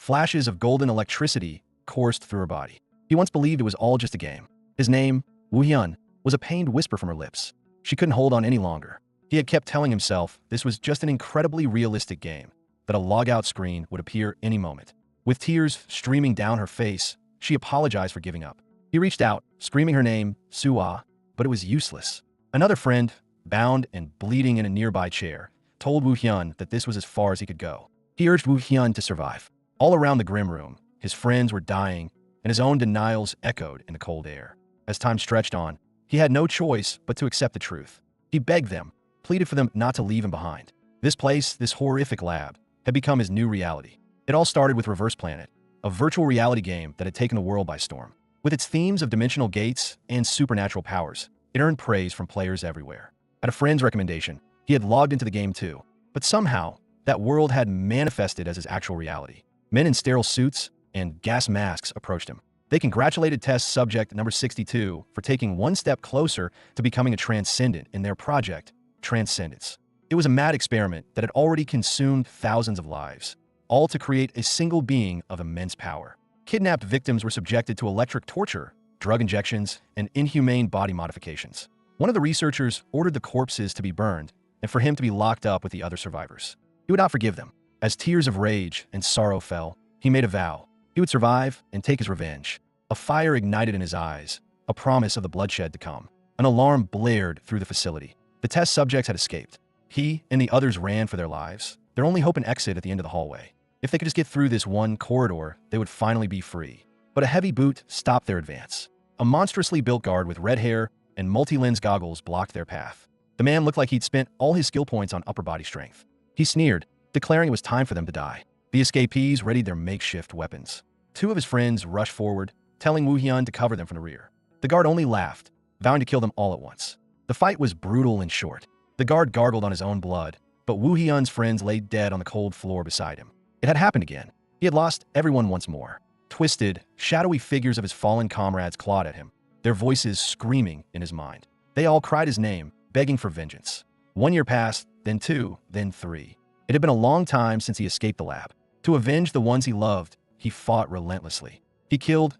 Flashes of golden electricity coursed through her body. He once believed it was all just a game. His name, Woo-hyun, was a pained whisper from her lips. She couldn't hold on any longer. He had kept telling himself this was just an incredibly realistic game, that a logout screen would appear any moment. With tears streaming down her face, she apologized for giving up. He reached out, screaming her name, Suah, but it was useless. Another friend, bound and bleeding in a nearby chair, told Woo-hyun that this was as far as he could go. He urged Woo-hyun to survive. All around the grim room, his friends were dying, and his own denials echoed in the cold air. As time stretched on, he had no choice but to accept the truth. He begged them, pleaded for them not to leave him behind. This place, this horrific lab, had become his new reality. It all started with Reverse Planet, a virtual reality game that had taken the world by storm. With its themes of dimensional gates and supernatural powers, it earned praise from players everywhere. At a friend's recommendation, he had logged into the game too, but somehow, that world had manifested as his actual reality. Men in sterile suits and gas masks approached him. They congratulated test subject number 62 for taking one step closer to becoming a transcendent in their project, Transcendence. It was a mad experiment that had already consumed thousands of lives, all to create a single being of immense power. Kidnapped victims were subjected to electric torture, drug injections, and inhumane body modifications. One of the researchers ordered the corpses to be burned and for him to be locked up with the other survivors. He would not forgive them. As tears of rage and sorrow fell, he made a vow. He would survive and take his revenge. A fire ignited in his eyes, a promise of the bloodshed to come. An alarm blared through the facility. The test subjects had escaped. He and the others ran for their lives, their only hope an exit at the end of the hallway. If they could just get through this one corridor, they would finally be free. But a heavy boot stopped their advance. A monstrously built guard with red hair and multi-lens goggles blocked their path. The man looked like he'd spent all his skill points on upper body strength. He sneered, declaring it was time for them to die. The escapees readied their makeshift weapons. Two of his friends rushed forward, telling Woo-hyun to cover them from the rear. The guard only laughed, vowing to kill them all at once. The fight was brutal and short. The guard gargled on his own blood, but Woo-hyun's friends lay dead on the cold floor beside him. It had happened again. He had lost everyone once more. Twisted, shadowy figures of his fallen comrades clawed at him, their voices screaming in his mind. They all cried his name, begging for vengeance. 1 year passed, then 2, then 3. It had been a long time since he escaped the lab. To avenge the ones he loved, he fought relentlessly. He killed,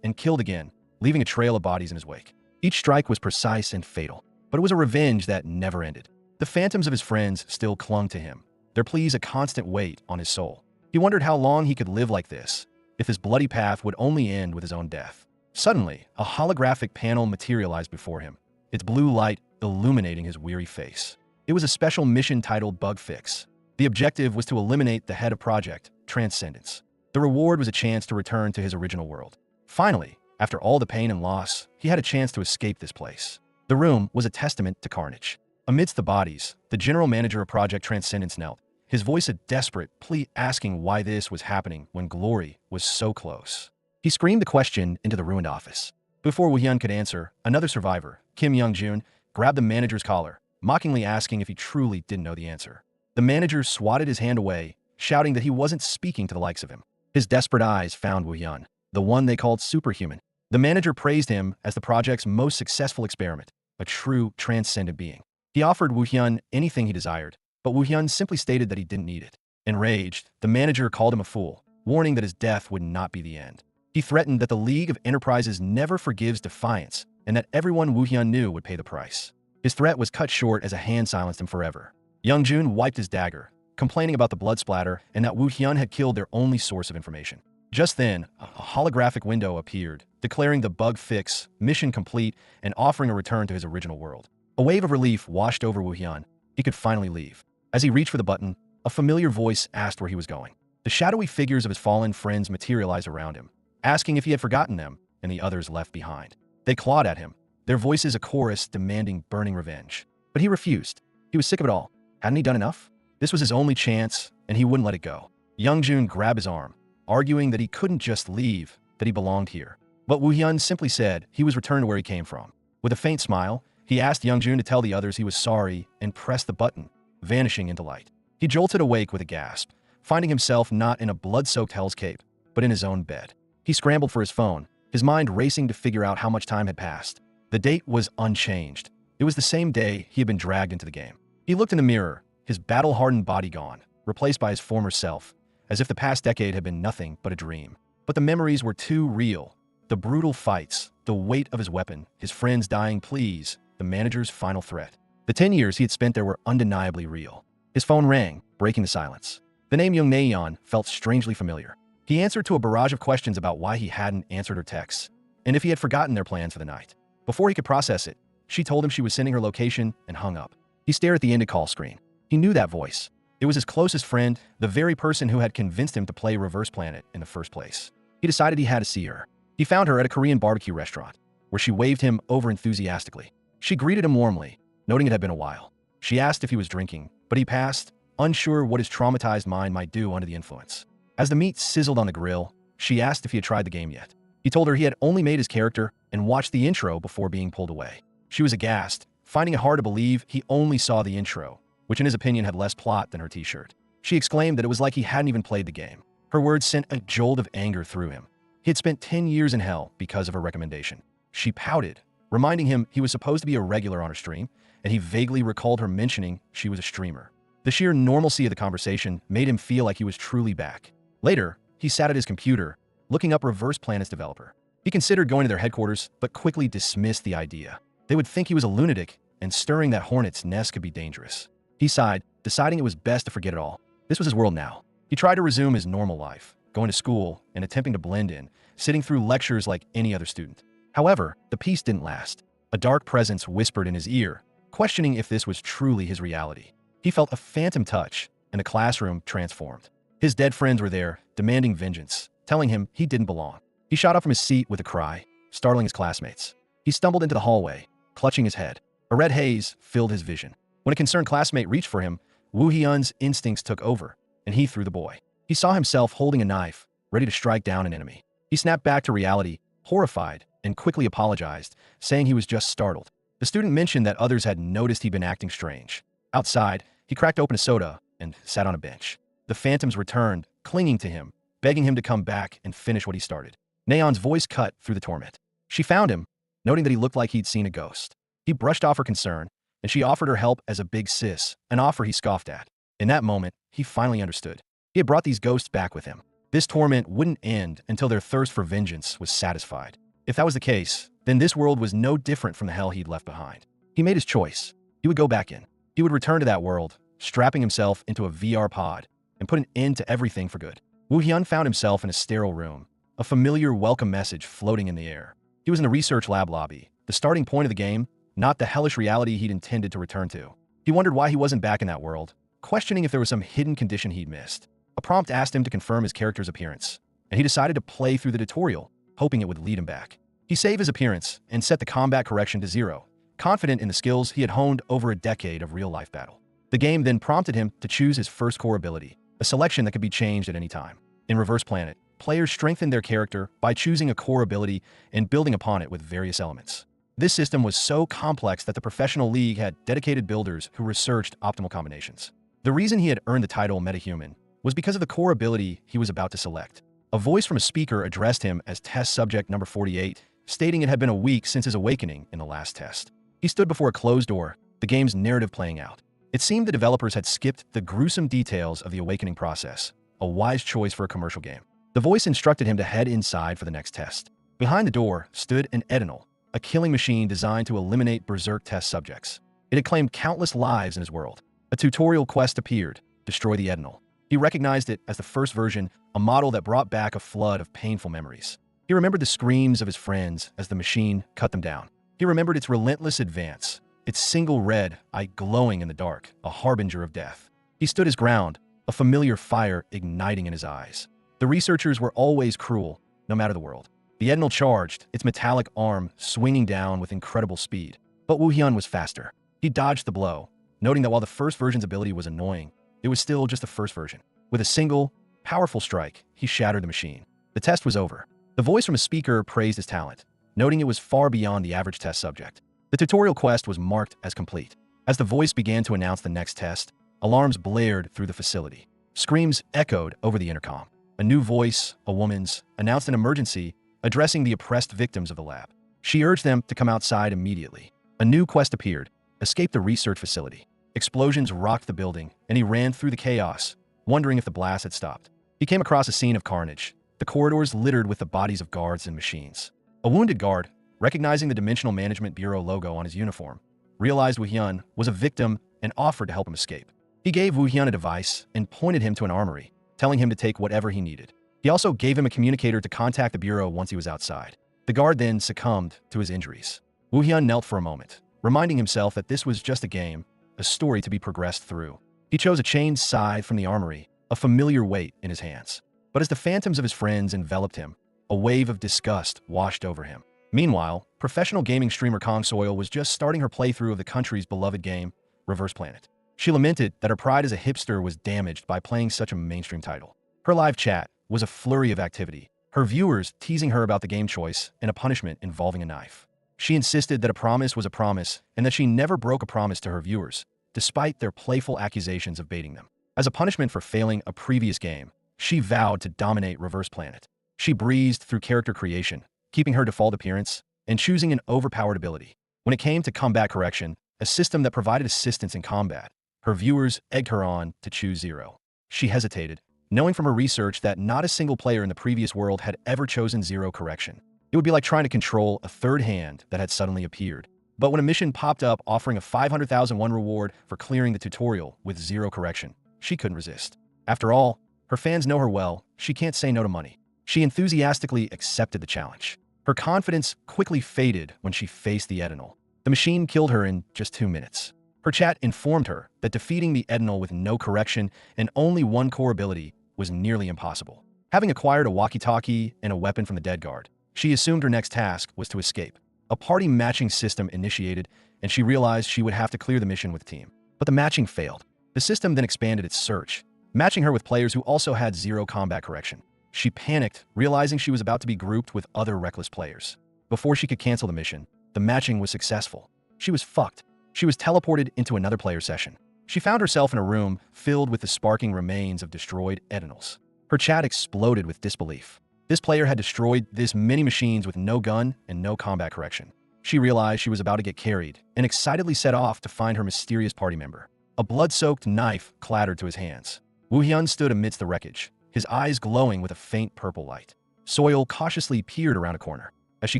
and killed again, leaving a trail of bodies in his wake. Each strike was precise and fatal, but it was a revenge that never ended. The phantoms of his friends still clung to him, their pleas a constant weight on his soul. He wondered how long he could live like this, if his bloody path would only end with his own death. Suddenly, a holographic panel materialized before him, its blue light illuminating his weary face. It was a special mission titled Bug Fix. The objective was to eliminate the head of Project, Transcendence. The reward was a chance to return to his original world. Finally, after all the pain and loss, he had a chance to escape this place. The room was a testament to carnage. Amidst the bodies, the general manager of Project Transcendence knelt, his voice a desperate plea asking why this was happening when glory was so close. He screamed the question into the ruined office. Before Woo-hyun could answer, another survivor, Kim Young-jun, grabbed the manager's collar, mockingly asking if he truly didn't know the answer. The manager swatted his hand away, shouting that he wasn't speaking to the likes of him. His desperate eyes found Woo-hyun, the one they called superhuman. The manager praised him as the project's most successful experiment, a true transcendent being. He offered Woo-hyun anything he desired, but Woo-hyun simply stated that he didn't need it. Enraged, the manager called him a fool, warning that his death would not be the end. He threatened that the League of Enterprises never forgives defiance and that everyone Woo-hyun knew would pay the price. His threat was cut short as a hand silenced him forever. Young-jun wiped his dagger, complaining about the blood splatter and that Woo-hyun had killed their only source of information. Just then, a holographic window appeared, declaring the bug fix, mission complete, and offering a return to his original world. A wave of relief washed over Woo-hyun. He could finally leave. As he reached for the button, a familiar voice asked where he was going. The shadowy figures of his fallen friends materialized around him, asking if he had forgotten them and the others left behind. They clawed at him, their voices a chorus demanding burning revenge. But he refused. He was sick of it all. Hadn't he done enough? This was his only chance, and he wouldn't let it go. Young-jun grabbed his arm, arguing that he couldn't just leave, that he belonged here. But Woo-hyun simply said he was returned to where he came from. With a faint smile, he asked Young-jun to tell the others he was sorry and pressed the button, vanishing into light. He jolted awake with a gasp, finding himself not in a blood-soaked hell's cape, but in his own bed. He scrambled for his phone, his mind racing to figure out how much time had passed. The date was unchanged. It was the same day he had been dragged into the game. He looked in the mirror, his battle-hardened body gone, replaced by his former self, as if the past decade had been nothing but a dream. But the memories were too real. The brutal fights, the weight of his weapon, his friends' dying pleas, the manager's final threat. The 10 years he had spent there were undeniably real. His phone rang, breaking the silence. The name Young Naeon felt strangely familiar. He answered to a barrage of questions about why he hadn't answered her texts, and if he had forgotten their plans for the night. Before he could process it, she told him she was sending her location and hung up. He stared at the ended call screen. He knew that voice. It was his closest friend, the very person who had convinced him to play Reverse Planet in the first place. He decided he had to see her. He found her at a Korean barbecue restaurant, where she waved him over enthusiastically. She greeted him warmly, noting it had been a while. She asked if he was drinking, but he passed, unsure what his traumatized mind might do under the influence. As the meat sizzled on the grill, she asked if he had tried the game yet. He told her he had only made his character and watched the intro before being pulled away. She was aghast, finding it hard to believe he only saw the intro, which in his opinion had less plot than her t-shirt. She exclaimed that it was like he hadn't even played the game. Her words sent a jolt of anger through him. He had spent 10 years in hell because of her recommendation. She pouted, reminding him he was supposed to be a regular on her stream, and he vaguely recalled her mentioning she was a streamer. The sheer normalcy of the conversation made him feel like he was truly back. Later, he sat at his computer, looking up Reverse Planet's developer. He considered going to their headquarters, but quickly dismissed the idea. They would think he was a lunatic, and stirring that hornet's nest could be dangerous. He sighed, deciding it was best to forget it all. This was his world now. He tried to resume his normal life, going to school and attempting to blend in, sitting through lectures like any other student. However, the peace didn't last. A dark presence whispered in his ear, questioning if this was truly his reality. He felt a phantom touch, and the classroom transformed. His dead friends were there, demanding vengeance, telling him he didn't belong. He shot up from his seat with a cry, startling his classmates. He stumbled into the hallway, clutching his head. A red haze filled his vision. When a concerned classmate reached for him, Woo Hyun's instincts took over, and he threw the boy. He saw himself holding a knife, ready to strike down an enemy. He snapped back to reality, horrified, and quickly apologized, saying he was just startled. The student mentioned that others had noticed he'd been acting strange. Outside, he cracked open a soda and sat on a bench. The phantoms returned, clinging to him, begging him to come back and finish what he started. Naeon's voice cut through the torment. She found him, noting that he looked like he'd seen a ghost. He brushed off her concern, and she offered her help as a big sis, an offer he scoffed at. In that moment, he finally understood. He had brought these ghosts back with him. This torment wouldn't end until their thirst for vengeance was satisfied. If that was the case, then this world was no different from the hell he'd left behind. He made his choice. He would go back in. He would return to that world, strapping himself into a VR pod, and put an end to everything for good. Woo Hyun found himself in a sterile room, a familiar welcome message floating in the air. He was in the research lab lobby, the starting point of the game, not the hellish reality he'd intended to return to. He wondered why he wasn't back in that world, questioning if there was some hidden condition he'd missed. A prompt asked him to confirm his character's appearance, and he decided to play through the tutorial, hoping it would lead him back. He saved his appearance and set the combat correction to 0, confident in the skills he had honed over a decade of real-life battle. The game then prompted him to choose his first core ability, a selection that could be changed at any time. In Reverse Planet, players strengthened their character by choosing a core ability and building upon it with various elements. This system was so complex that the professional league had dedicated builders who researched optimal combinations. The reason he had earned the title Metahuman was because of the core ability he was about to select. A voice from a speaker addressed him as test subject number 48, stating it had been a week since his awakening in the last test. He stood before a closed door, the game's narrative playing out. It seemed the developers had skipped the gruesome details of the awakening process, a wise choice for a commercial game. The voice instructed him to head inside for the next test. Behind the door stood an Edinal, a killing machine designed to eliminate berserk test subjects. It had claimed countless lives in his world. A tutorial quest appeared, destroy the Edinal. He recognized it as the first version, a model that brought back a flood of painful memories. He remembered the screams of his friends as the machine cut them down. He remembered its relentless advance, its single red eye glowing in the dark, a harbinger of death. He stood his ground, a familiar fire igniting in his eyes. The researchers were always cruel, no matter the world. The Edinal charged, its metallic arm swinging down with incredible speed. But Woo Hyun was faster. He dodged the blow, noting that while the first version's ability was annoying, it was still just the first version. With a single, powerful strike, he shattered the machine. The test was over. The voice from a speaker praised his talent, noting it was far beyond the average test subject. The tutorial quest was marked as complete. As the voice began to announce the next test, alarms blared through the facility. Screams echoed over the intercom. A new voice, a woman's, announced an emergency, addressing the oppressed victims of the lab. She urged them to come outside immediately. A new quest appeared, escape the research facility. Explosions rocked the building, and he ran through the chaos, wondering if the blast had stopped. He came across a scene of carnage, the corridors littered with the bodies of guards and machines. A wounded guard, recognizing the Dimensional Management Bureau logo on his uniform, realized Woo Hyun was a victim and offered to help him escape. He gave Woo Hyun a device and pointed him to an armory, telling him to take whatever he needed. He also gave him a communicator to contact the Bureau once he was outside. The guard then succumbed to his injuries. Woo Hyun knelt for a moment, reminding himself that this was just a game, a story to be progressed through. He chose a chained scythe from the armory, a familiar weight in his hands. But as the phantoms of his friends enveloped him, a wave of disgust washed over him. Meanwhile, professional gaming streamer Kong Soil was just starting her playthrough of the country's beloved game, Reverse Planet. She lamented that her pride as a hipster was damaged by playing such a mainstream title. Her live chat was a flurry of activity, her viewers teasing her about the game choice and a punishment involving a knife. She insisted that a promise was a promise and that she never broke a promise to her viewers, despite their playful accusations of baiting them. As a punishment for failing a previous game, she vowed to dominate Reverse Planet. She breezed through character creation, keeping her default appearance, and choosing an overpowered ability. When it came to combat correction, a system that provided assistance in combat, her viewers egged her on to choose Zero. She hesitated, knowing from her research that not a single player in the previous world had ever chosen Zero correction. It would be like trying to control a third hand that had suddenly appeared. But when a mission popped up offering a 500,000 won reward for clearing the tutorial with Zero correction, she couldn't resist. After all, her fans know her well, she can't say no to money. She enthusiastically accepted the challenge. Her confidence quickly faded when she faced the Edinal. The machine killed her in just 2 minutes. Her chat informed her that defeating the Edinal with no correction and only one core ability was nearly impossible. Having acquired a walkie-talkie and a weapon from the dead guard, she assumed her next task was to escape. A party matching system initiated, and she realized she would have to clear the mission with the team. But the matching failed. The system then expanded its search, matching her with players who also had zero combat correction. She panicked, realizing she was about to be grouped with other reckless players. Before she could cancel the mission, the matching was successful. She was fucked. She was teleported into another player session. She found herself in a room filled with the sparking remains of destroyed Edinals. Her chat exploded with disbelief. This player had destroyed this many machines with no gun and no combat correction. She realized she was about to get carried and excitedly set off to find her mysterious party member. A blood-soaked knife clattered to his hands. Woo Hyun stood amidst the wreckage, his eyes glowing with a faint purple light. Soil cautiously peered around a corner. As she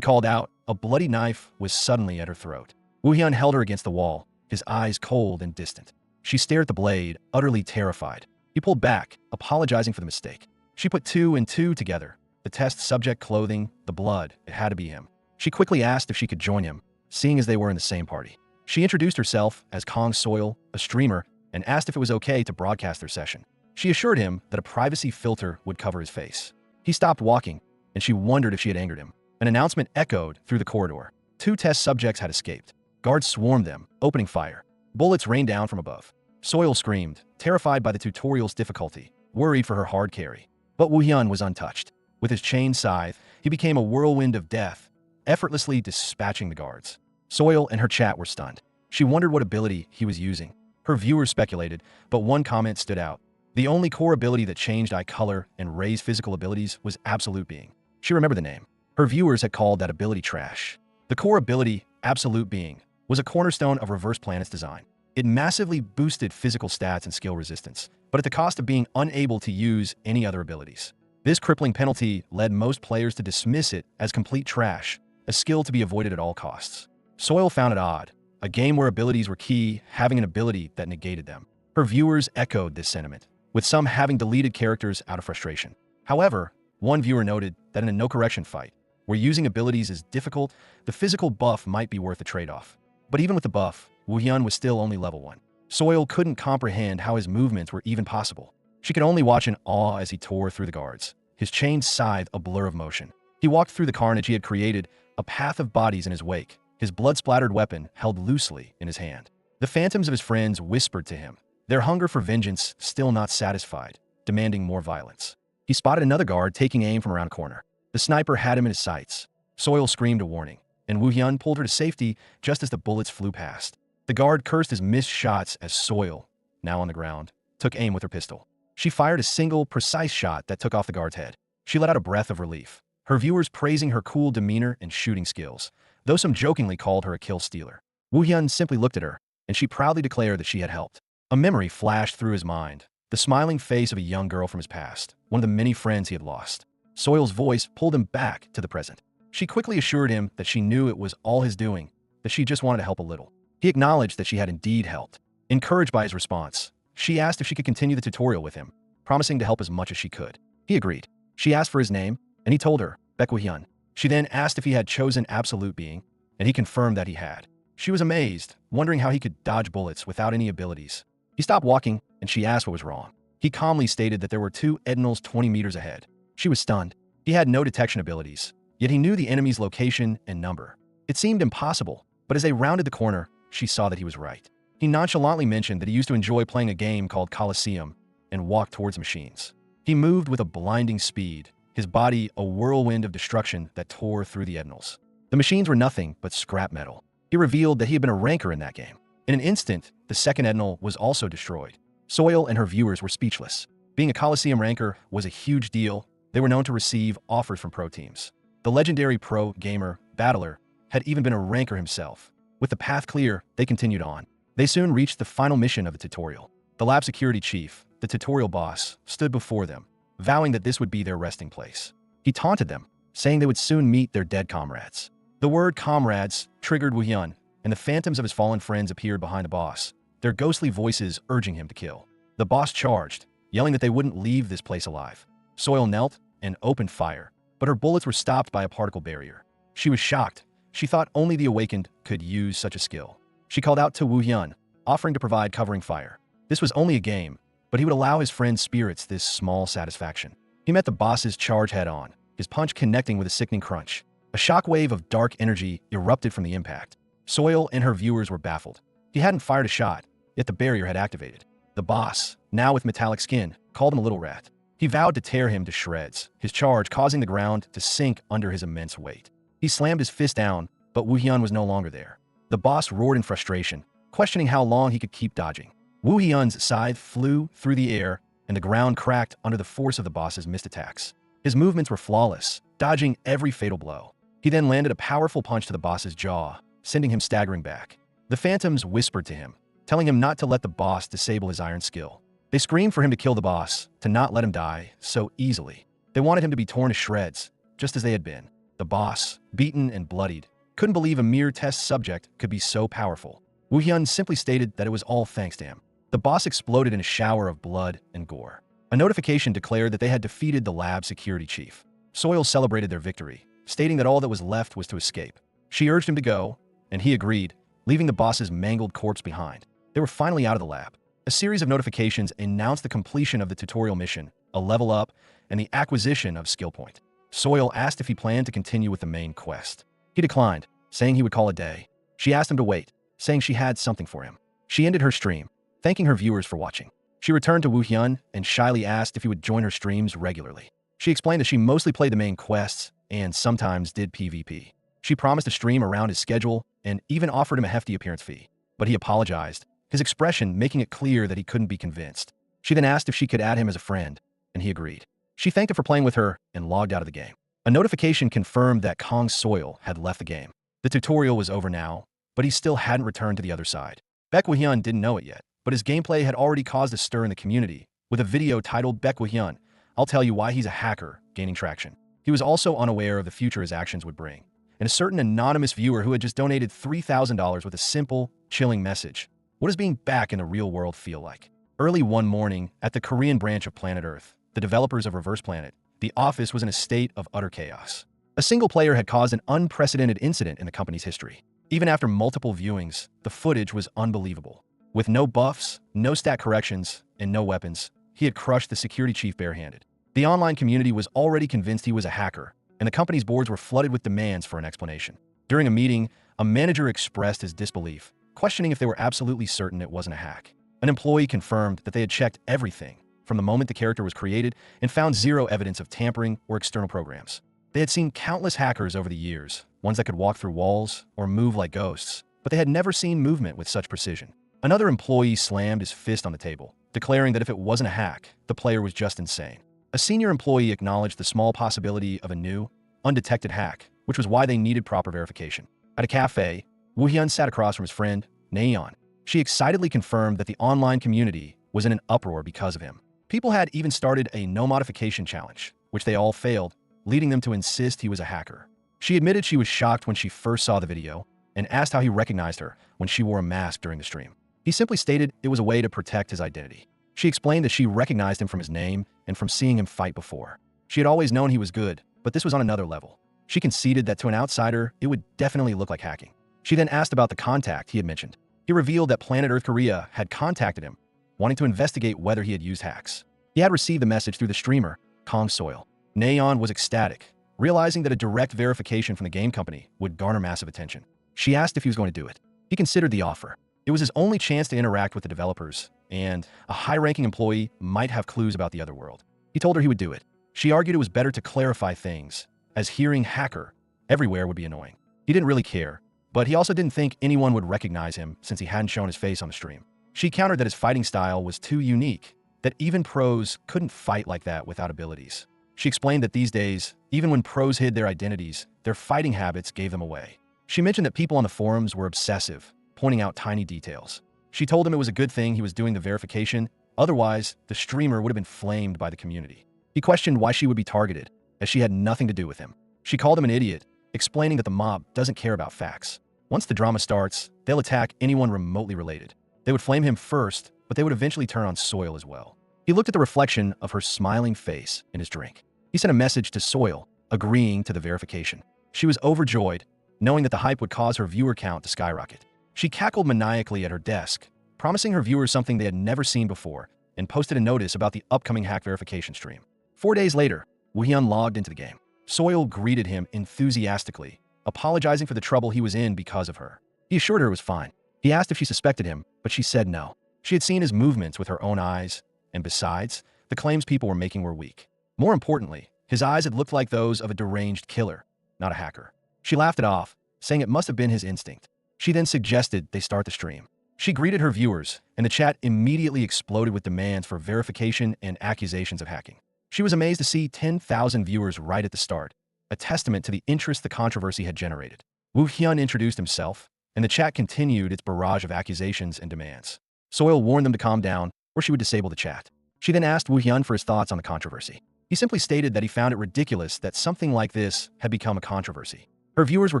called out, a bloody knife was suddenly at her throat. Woo Hyun held her against the wall, his eyes cold and distant. She stared at the blade, utterly terrified. He pulled back, apologizing for the mistake. She put 2 and 2 together. The test subject clothing, the blood, it had to be him. She quickly asked if she could join him, seeing as they were in the same party. She introduced herself as Kong Soil, a streamer, and asked if it was okay to broadcast their session. She assured him that a privacy filter would cover his face. He stopped walking, and she wondered if she had angered him. An announcement echoed through the corridor. 2 test subjects had escaped. Guards swarmed them, opening fire. Bullets rained down from above. Soil screamed, terrified by the tutorial's difficulty, worried for her hard carry. But Woo Hyun was untouched. With his chained scythe, he became a whirlwind of death, effortlessly dispatching the guards. Soil and her chat were stunned. She wondered what ability he was using. Her viewers speculated, but one comment stood out. The only core ability that changed eye color and raised physical abilities was Absolute Being. She remembered the name. Her viewers had called that ability trash. The core ability, Absolute Being, was a cornerstone of Reverse Planet's design. It massively boosted physical stats and skill resistance, but at the cost of being unable to use any other abilities. This crippling penalty led most players to dismiss it as complete trash, a skill to be avoided at all costs. Soil found it odd, a game where abilities were key, having an ability that negated them. Her viewers echoed this sentiment, with some having deleted characters out of frustration. However, one viewer noted that in a no-correction fight, where using abilities is difficult, the physical buff might be worth the trade-off. But even with the buff, Woo Hyun was still only level 1. Soil couldn't comprehend how his movements were even possible. She could only watch in awe as he tore through the guards, his chained scythe a blur of motion. He walked through the carnage he had created, a path of bodies in his wake, his blood-splattered weapon held loosely in his hand. The phantoms of his friends whispered to him, their hunger for vengeance still not satisfied, demanding more violence. He spotted another guard taking aim from around a corner. The sniper had him in his sights. Soil screamed a warning, and Woo Hyun pulled her to safety just as the bullets flew past. The guard cursed his missed shots as Soil, now on the ground, took aim with her pistol. She fired a single, precise shot that took off the guard's head. She let out a breath of relief, her viewers praising her cool demeanor and shooting skills, though some jokingly called her a kill stealer. Woo Hyun simply looked at her, and she proudly declared that she had helped. A memory flashed through his mind, the smiling face of a young girl from his past, one of the many friends he had lost. Soil's voice pulled him back to the present. She quickly assured him that she knew it was all his doing, that she just wanted to help a little. He acknowledged that she had indeed helped. Encouraged by his response, she asked if she could continue the tutorial with him, promising to help as much as she could. He agreed. She asked for his name, and he told her, Baekwohyun. She then asked if he had chosen absolute being, and he confirmed that he had. She was amazed, wondering how he could dodge bullets without any abilities. He stopped walking, and she asked what was wrong. He calmly stated that there were two Edinals 20 meters ahead. She was stunned. He had no detection abilities, yet he knew the enemy's location and number. It seemed impossible, but as they rounded the corner, she saw that he was right. He nonchalantly mentioned that he used to enjoy playing a game called Colosseum and walked towards machines. He moved with a blinding speed, his body a whirlwind of destruction that tore through the Edinals. The machines were nothing but scrap metal. He revealed that he had been a ranker in that game. In an instant, the second Edinal was also destroyed. Soil and her viewers were speechless. Being a Colosseum ranker was a huge deal. They were known to receive offers from pro teams. The legendary pro gamer, Battler, had even been a ranker himself. With the path clear, they continued on. They soon reached the final mission of the tutorial. The lab security chief, the tutorial boss, stood before them, vowing that this would be their resting place. He taunted them, saying they would soon meet their dead comrades. The word comrades triggered Woo-hyun, and the phantoms of his fallen friends appeared behind the boss, their ghostly voices urging him to kill. The boss charged, yelling that they wouldn't leave this place alive. Soil knelt and opened fire, but her bullets were stopped by a particle barrier. She was shocked. She thought only the awakened could use such a skill. She called out to Woo-hyun, offering to provide covering fire. This was only a game, but he would allow his friend's spirits this small satisfaction. He met the boss's charge head-on, his punch connecting with a sickening crunch. A shockwave of dark energy erupted from the impact. Soil and her viewers were baffled. He hadn't fired a shot, yet the barrier had activated. The boss, now with metallic skin, called him a little rat. He vowed to tear him to shreds, his charge causing the ground to sink under his immense weight. He slammed his fist down, but Woo-hyun was no longer there. The boss roared in frustration, questioning how long he could keep dodging. Woo-hyun's scythe flew through the air, and the ground cracked under the force of the boss's missed attacks. His movements were flawless, dodging every fatal blow. He then landed a powerful punch to the boss's jaw, sending him staggering back. The phantoms whispered to him, telling him not to let the boss disable his iron skill. They screamed for him to kill the boss, to not let him die so easily. They wanted him to be torn to shreds, just as they had been. The boss, beaten and bloodied, couldn't believe a mere test subject could be so powerful. Woo-hyun simply stated that it was all thanks to him. The boss exploded in a shower of blood and gore. A notification declared that they had defeated the lab security chief. Soil celebrated their victory, stating that all that was left was to escape. She urged him to go, and he agreed, leaving the boss's mangled corpse behind. They were finally out of the lab. A series of notifications announced the completion of the tutorial mission, a level up, and the acquisition of skill point. Soil asked if he planned to continue with the main quest. He declined, saying he would call a day. She asked him to wait, saying she had something for him. She ended her stream, thanking her viewers for watching. She returned to Woo-hyun and shyly asked if he would join her streams regularly. She explained that she mostly played the main quests and sometimes did PvP. She promised to stream around his schedule and even offered him a hefty appearance fee. But he apologized, his expression making it clear that he couldn't be convinced. She then asked if she could add him as a friend, and he agreed. She thanked him for playing with her and logged out of the game. A notification confirmed that Kong Soil had left the game. The tutorial was over now, but he still hadn't returned to the other side. Baekwohyun didn't know it yet, but his gameplay had already caused a stir in the community, with a video titled Baekwohyun, I'll Tell You Why He's a Hacker, gaining traction. He was also unaware of the future his actions would bring, and a certain anonymous viewer who had just donated $3,000 with a simple, chilling message. What does being back in the real world feel like? Early one morning, at the Korean branch of Planet Earth, the developers of Reverse Planet, the office was in a state of utter chaos. A single player had caused an unprecedented incident in the company's history. Even after multiple viewings, the footage was unbelievable. With no buffs, no stat corrections, and no weapons, he had crushed the security chief barehanded. The online community was already convinced he was a hacker, and the company's boards were flooded with demands for an explanation. During a meeting, a manager expressed his disbelief, questioning if they were absolutely certain it wasn't a hack. An employee confirmed that they had checked everything from the moment the character was created and found zero evidence of tampering or external programs. They had seen countless hackers over the years, ones that could walk through walls or move like ghosts, but they had never seen movement with such precision. Another employee slammed his fist on the table, declaring that if it wasn't a hack, the player was just insane. A senior employee acknowledged the small possibility of a new, undetected hack, which was why they needed proper verification. At a cafe, Woo-hyun sat across from his friend, Naeon. She excitedly confirmed that the online community was in an uproar because of him. People had even started a no-modification challenge, which they all failed, leading them to insist he was a hacker. She admitted she was shocked when she first saw the video and asked how he recognized her when she wore a mask during the stream. He simply stated it was a way to protect his identity. She explained that she recognized him from his name and from seeing him fight before. She had always known he was good, but this was on another level. She conceded that to an outsider, it would definitely look like hacking. She then asked about the contact he had mentioned. He revealed that Planet Earth Korea had contacted him, wanting to investigate whether he had used hacks. He had received the message through the streamer, Kong Soil. Nayeon was ecstatic, realizing that a direct verification from the game company would garner massive attention. She asked if he was going to do it. He considered the offer. It was his only chance to interact with the developers, and a high-ranking employee might have clues about the other world. He told her he would do it. She argued it was better to clarify things, as hearing hacker everywhere would be annoying. He didn't really care, but he also didn't think anyone would recognize him since he hadn't shown his face on the stream. She countered that his fighting style was too unique, that even pros couldn't fight like that without abilities. She explained that these days, even when pros hid their identities, their fighting habits gave them away. She mentioned that people on the forums were obsessive, pointing out tiny details. She told him it was a good thing he was doing the verification, otherwise, the streamer would have been flamed by the community. He questioned why she would be targeted, as she had nothing to do with him. She called him an idiot, explaining that the mob doesn't care about facts. Once the drama starts, they'll attack anyone remotely related. They would flame him first, but they would eventually turn on Soil as well. He looked at the reflection of her smiling face in his drink. He sent a message to Soil, agreeing to the verification. She was overjoyed, knowing that the hype would cause her viewer count to skyrocket. She cackled maniacally at her desk, promising her viewers something they had never seen before, and posted a notice about the upcoming hack verification stream. 4 days later, Woo-hyun logged into the game. Soil greeted him enthusiastically, apologizing for the trouble he was in because of her. He assured her it was fine. He asked if she suspected him, but she said no. She had seen his movements with her own eyes, and besides, the claims people were making were weak. More importantly, his eyes had looked like those of a deranged killer, not a hacker. She laughed it off, saying it must have been his instinct. She then suggested they start the stream. She greeted her viewers, and the chat immediately exploded with demands for verification and accusations of hacking. She was amazed to see 10,000 viewers right at the start, a testament to the interest the controversy had generated. Woo-hyun introduced himself, and the chat continued its barrage of accusations and demands. Soil warned them to calm down, or she would disable the chat. She then asked Woo-hyun for his thoughts on the controversy. He simply stated that he found it ridiculous that something like this had become a controversy. Her viewers were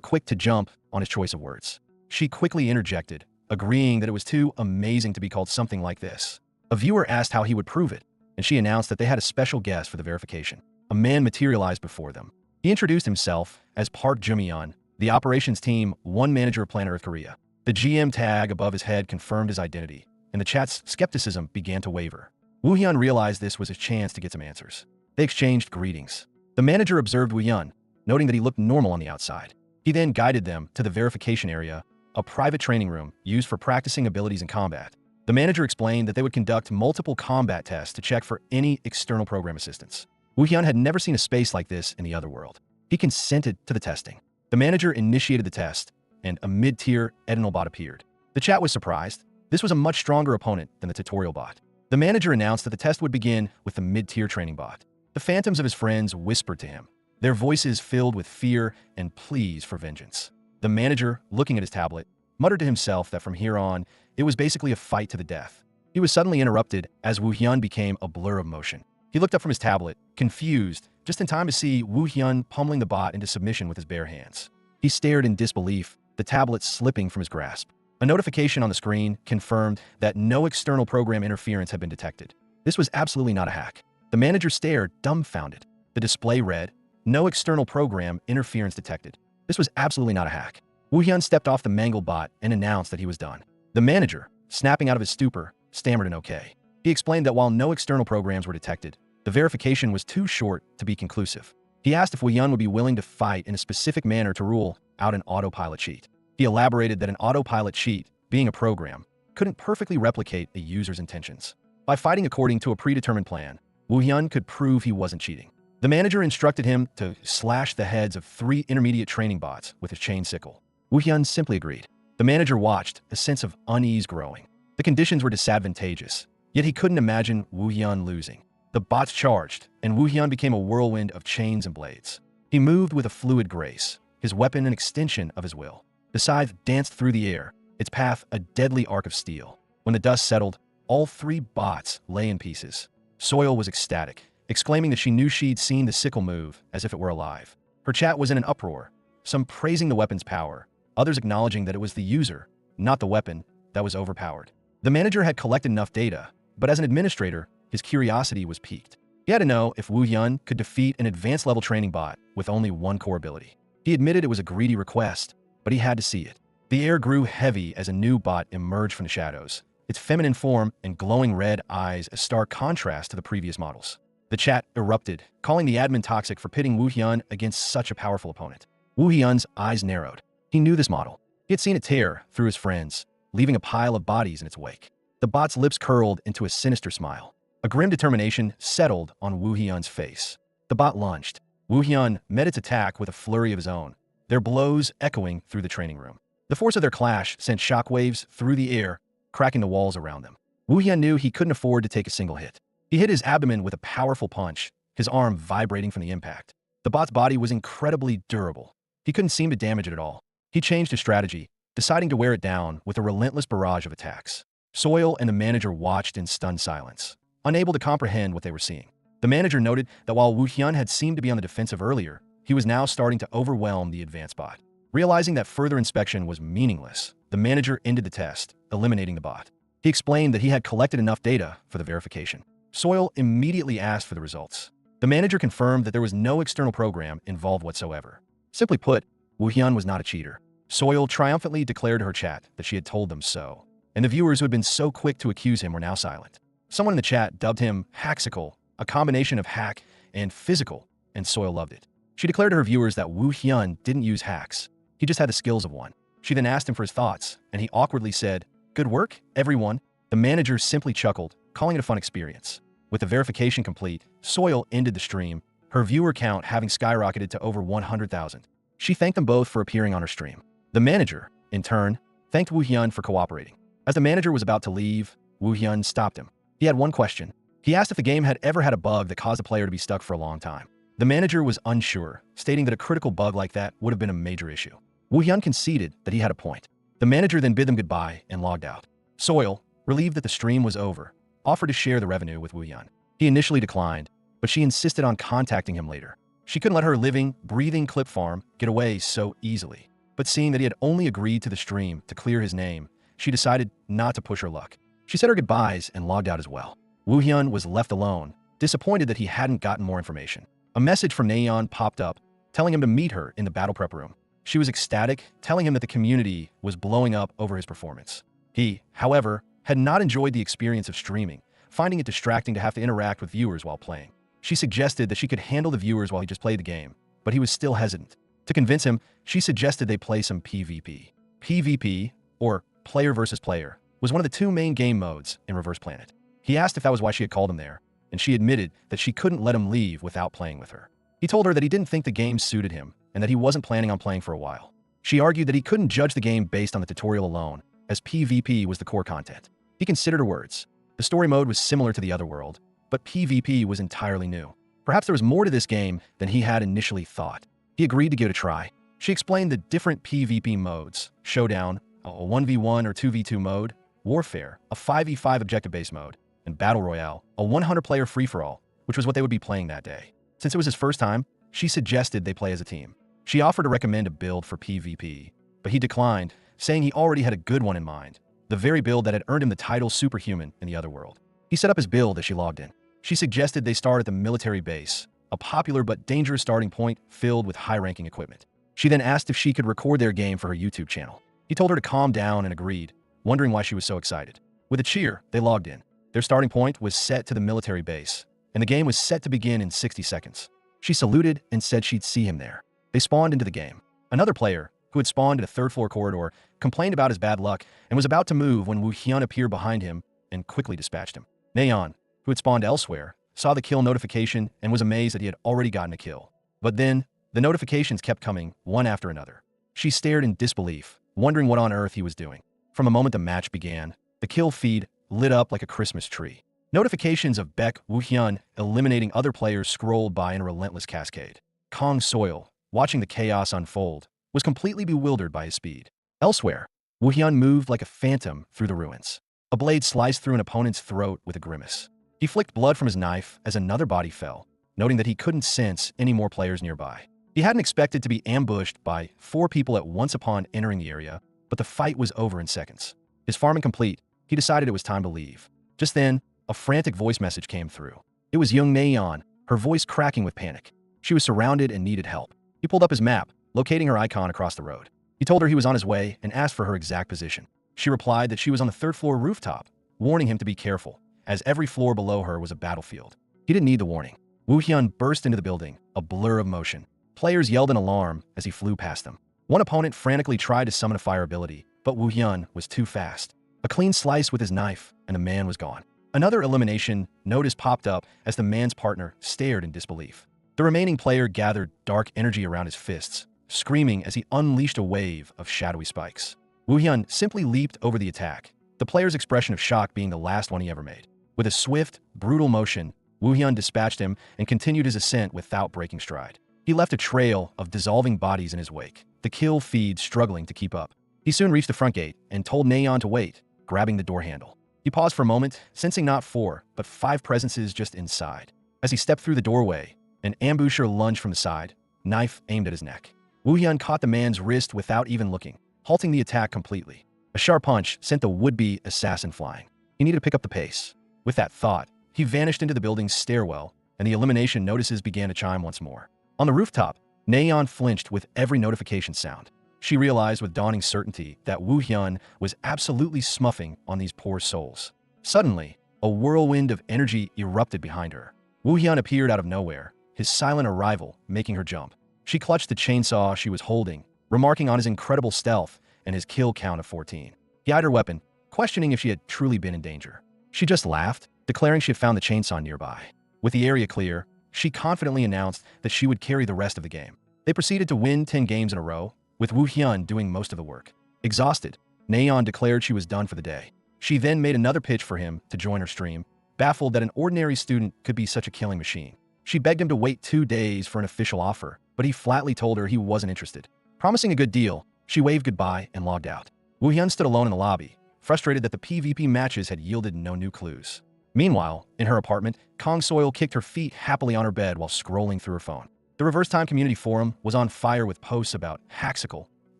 quick to jump on his choice of words. She quickly interjected, agreeing that it was too amazing to be called something like this. A viewer asked how he would prove it, and she announced that they had a special guest for the verification. A man materialized before them. He introduced himself as Park Jumyeon, the operations team one manager of Planet Earth Korea. The GM tag above his head confirmed his identity, and the chat's skepticism began to waver. Woo-hyun realized this was his chance to get some answers. They exchanged greetings. The manager observed Woo-hyun, noting that he looked normal on the outside. He then guided them to the verification area, a private training room used for practicing abilities in combat. The manager explained that they would conduct multiple combat tests to check for any external program assistance. Woo-hyun had never seen a space like this in the other world. He consented to the testing. The manager initiated the test, and a mid-tier Edinal bot appeared. The chat was surprised. This was a much stronger opponent than the tutorial bot. The manager announced that the test would begin with the mid-tier training bot. The phantoms of his friends whispered to him, their voices filled with fear and pleas for vengeance. The manager, looking at his tablet, muttered to himself that from here on, it was basically a fight to the death. He was suddenly interrupted as Woo-hyun became a blur of motion. He looked up from his tablet, confused, just in time to see Woo-hyun pummeling the bot into submission with his bare hands. He stared in disbelief, the tablet slipping from his grasp. A notification on the screen confirmed that no external program interference had been detected. This was absolutely not a hack. The manager stared, dumbfounded. The display read, no external program interference detected. This was absolutely not a hack. Woo-hyun stepped off the mangled bot and announced that he was done. The manager, snapping out of his stupor, stammered an okay. He explained that while no external programs were detected, the verification was too short to be conclusive. He asked if Woo-hyun would be willing to fight in a specific manner to rule out an autopilot cheat. He elaborated that an autopilot cheat, being a program, couldn't perfectly replicate a user's intentions. By fighting according to a predetermined plan, Woo-hyun could prove he wasn't cheating. The manager instructed him to slash the heads of 3 intermediate training bots with his chain sickle. Woo-hyun simply agreed. The manager watched, a sense of unease growing. The conditions were disadvantageous, yet he couldn't imagine Woo-hyun losing. The bots charged, and Woo-hyun became a whirlwind of chains and blades. He moved with a fluid grace, his weapon an extension of his will. The scythe danced through the air, its path a deadly arc of steel. When the dust settled, All 3 bots lay in pieces. Soil was ecstatic, exclaiming that she knew she'd seen the sickle move as if it were alive. Her chat was in an uproar, some praising the weapon's power, others acknowledging that it was the user, not the weapon, that was overpowered. The manager had collected enough data, but as an administrator, his curiosity was piqued. He had to know if Wu Hyun could defeat an advanced-level training bot with only 1 core ability. He admitted it was a greedy request, but he had to see it. The air grew heavy as a new bot emerged from the shadows, its feminine form and glowing red eyes a stark contrast to the previous models. The chat erupted, calling the admin toxic for pitting Wu Hyun against such a powerful opponent. Wu Hyun's eyes narrowed. He knew this model. He had seen it tear through his friends, leaving a pile of bodies in its wake. The bot's lips curled into a sinister smile. A grim determination settled on Wu Hyun's face. The bot lunged. Wu Hyun met its attack with a flurry of his own, their blows echoing through the training room. The force of their clash sent shockwaves through the air, cracking the walls around them. Wu Hyun knew he couldn't afford to take a single hit. He hit his abdomen with a powerful punch, his arm vibrating from the impact. The bot's body was incredibly durable. He couldn't seem to damage it at all. He changed his strategy, deciding to wear it down with a relentless barrage of attacks. Soil and the manager watched in stunned silence, unable to comprehend what they were seeing. The manager noted that while Wu Hyun had seemed to be on the defensive earlier, he was now starting to overwhelm the advanced bot. Realizing that further inspection was meaningless, the manager ended the test, eliminating the bot. He explained that he had collected enough data for the verification. Soil immediately asked for the results. The manager confirmed that there was no external program involved whatsoever. Simply put, Wu Hyun was not a cheater. Soil triumphantly declared to her chat that she had told them so, and the viewers who had been so quick to accuse him were now silent. Someone in the chat dubbed him Haxical, a combination of hack and physical, and Soil loved it. She declared to her viewers that Wu Hyun didn't use hacks. He just had the skills of one. She then asked him for his thoughts, and he awkwardly said, "Good work, everyone." The manager simply chuckled, calling it a fun experience. With the verification complete, Soil ended the stream, her viewer count having skyrocketed to over 100,000. She thanked them both for appearing on her stream. The manager, in turn, thanked Wu Hyun for cooperating. As the manager was about to leave, Wu Hyun stopped him. He had one question. He asked if the game had ever had a bug that caused a player to be stuck for a long time. The manager was unsure, stating that a critical bug like that would have been a major issue. Wu Hyun conceded that he had a point. The manager then bid them goodbye and logged out. Soil, relieved that the stream was over, offered to share the revenue with Wu Hyun. He initially declined, but she insisted on contacting him later. She couldn't let her living, breathing clip farm get away so easily. But seeing that he had only agreed to the stream to clear his name, she decided not to push her luck. She said her goodbyes and logged out as well. Wu Hyun was left alone, disappointed that he hadn't gotten more information. A message from Neon popped up, telling him to meet her in the battle prep room. She was ecstatic, telling him that the community was blowing up over his performance. He, however, had not enjoyed the experience of streaming, finding it distracting to have to interact with viewers while playing. She suggested that she could handle the viewers while he just played the game, but he was still hesitant. To convince him, she suggested they play some PvP. PvP, or player versus player, was one of the 2 main game modes in Reverse Planet. He asked if that was why she had called him there, and she admitted that she couldn't let him leave without playing with her. He told her that he didn't think the game suited him, and that he wasn't planning on playing for a while. She argued that he couldn't judge the game based on the tutorial alone, as PvP was the core content. He considered her words. The story mode was similar to the other world, but PvP was entirely new. Perhaps there was more to this game than he had initially thought. He agreed to give it a try. She explained the different PvP modes: Showdown, a 1v1 or 2v2 mode, Warfare, a 5v5 objective-based mode, and Battle Royale, a 100-player free-for-all, which was what they would be playing that day. Since it was his first time, she suggested they play as a team. She offered to recommend a build for PvP, but he declined, saying he already had a good one in mind, the very build that had earned him the title Superhuman in the other world. He set up his build as she logged in. She suggested they start at the military base, a popular but dangerous starting point filled with high-ranking equipment. She then asked if she could record their game for her YouTube channel. He told her to calm down and agreed, wondering why she was so excited. With a cheer, they logged in. Their starting point was set to the military base, and the game was set to begin in 60 seconds. She saluted and said she'd see him there. They spawned into the game. Another player, who had spawned in a third-floor corridor, complained about his bad luck and was about to move when Wu Hyun appeared behind him and quickly dispatched him. Neon, who had spawned elsewhere, saw the kill notification and was amazed that he had already gotten a kill. But then, the notifications kept coming, one after another. She stared in disbelief, wondering what on earth he was doing. From the moment the match began, the kill feed lit up like a Christmas tree. Notifications of Beck Wu Hyun eliminating other players scrolled by in a relentless cascade. Kong Soil, watching the chaos unfold, was completely bewildered by his speed. Elsewhere, Wu Hyun moved like a phantom through the ruins. A blade sliced through an opponent's throat with a grimace. He flicked blood from his knife as another body fell, noting that he couldn't sense any more players nearby. He hadn't expected to be ambushed by 4 people at once upon entering the area, but the fight was over in seconds. His farming complete, he decided it was time to leave. Just then, a frantic voice message came through. It was young Nayeon, her voice cracking with panic. She was surrounded and needed help. He pulled up his map, locating her icon across the road. He told her he was on his way and asked for her exact position. She replied that she was on the 3rd floor rooftop, warning him to be careful, as every floor below her was a battlefield. He didn't need the warning. Woo Hyun burst into the building, a blur of motion. Players yelled in alarm as he flew past them. One opponent frantically tried to summon a fire ability, but Woo Hyun was too fast. A clean slice with his knife, and the man was gone. Another elimination notice popped up as the man's partner stared in disbelief. The remaining player gathered dark energy around his fists, screaming as he unleashed a wave of shadowy spikes. Woo Hyun simply leaped over the attack, the player's expression of shock being the last one he ever made. With a swift, brutal motion, Woo Hyun dispatched him and continued his ascent without breaking stride. He left a trail of dissolving bodies in his wake, the kill feed struggling to keep up. He soon reached the front gate and told Nayeon to wait, grabbing the door handle. He paused for a moment, sensing not 4, but 5 presences just inside. As he stepped through the doorway, an ambusher lunged from the side, knife aimed at his neck. Woo Hyun caught the man's wrist without even looking, halting the attack completely. A sharp punch sent the would-be assassin flying. He needed to pick up the pace. With that thought, he vanished into the building's stairwell, and the elimination notices began to chime once more. On the rooftop, Nayeon flinched with every notification sound. She realized with dawning certainty that Woo Hyun was absolutely smuffing on these poor souls. Suddenly, a whirlwind of energy erupted behind her. Woo Hyun appeared out of nowhere, his silent arrival making her jump. She clutched the chainsaw she was holding, remarking on his incredible stealth and his kill count of 14. He eyed her weapon, questioning if she had truly been in danger. She just laughed, declaring she had found the chainsaw nearby. With the area clear, she confidently announced that she would carry the rest of the game. They proceeded to win 10 games in a row, with Woo Hyun doing most of the work. Exhausted, Nayeon declared she was done for the day. She then made another pitch for him to join her stream, baffled that an ordinary student could be such a killing machine. She begged him to wait 2 days for an official offer, but he flatly told her he wasn't interested. Promising a good deal, she waved goodbye and logged out. Woo Hyun stood alone in the lobby, frustrated that the PvP matches had yielded no new clues. Meanwhile, in her apartment, Kong Soil kicked her feet happily on her bed while scrolling through her phone. The Reverse Time community forum was on fire with posts about Haxical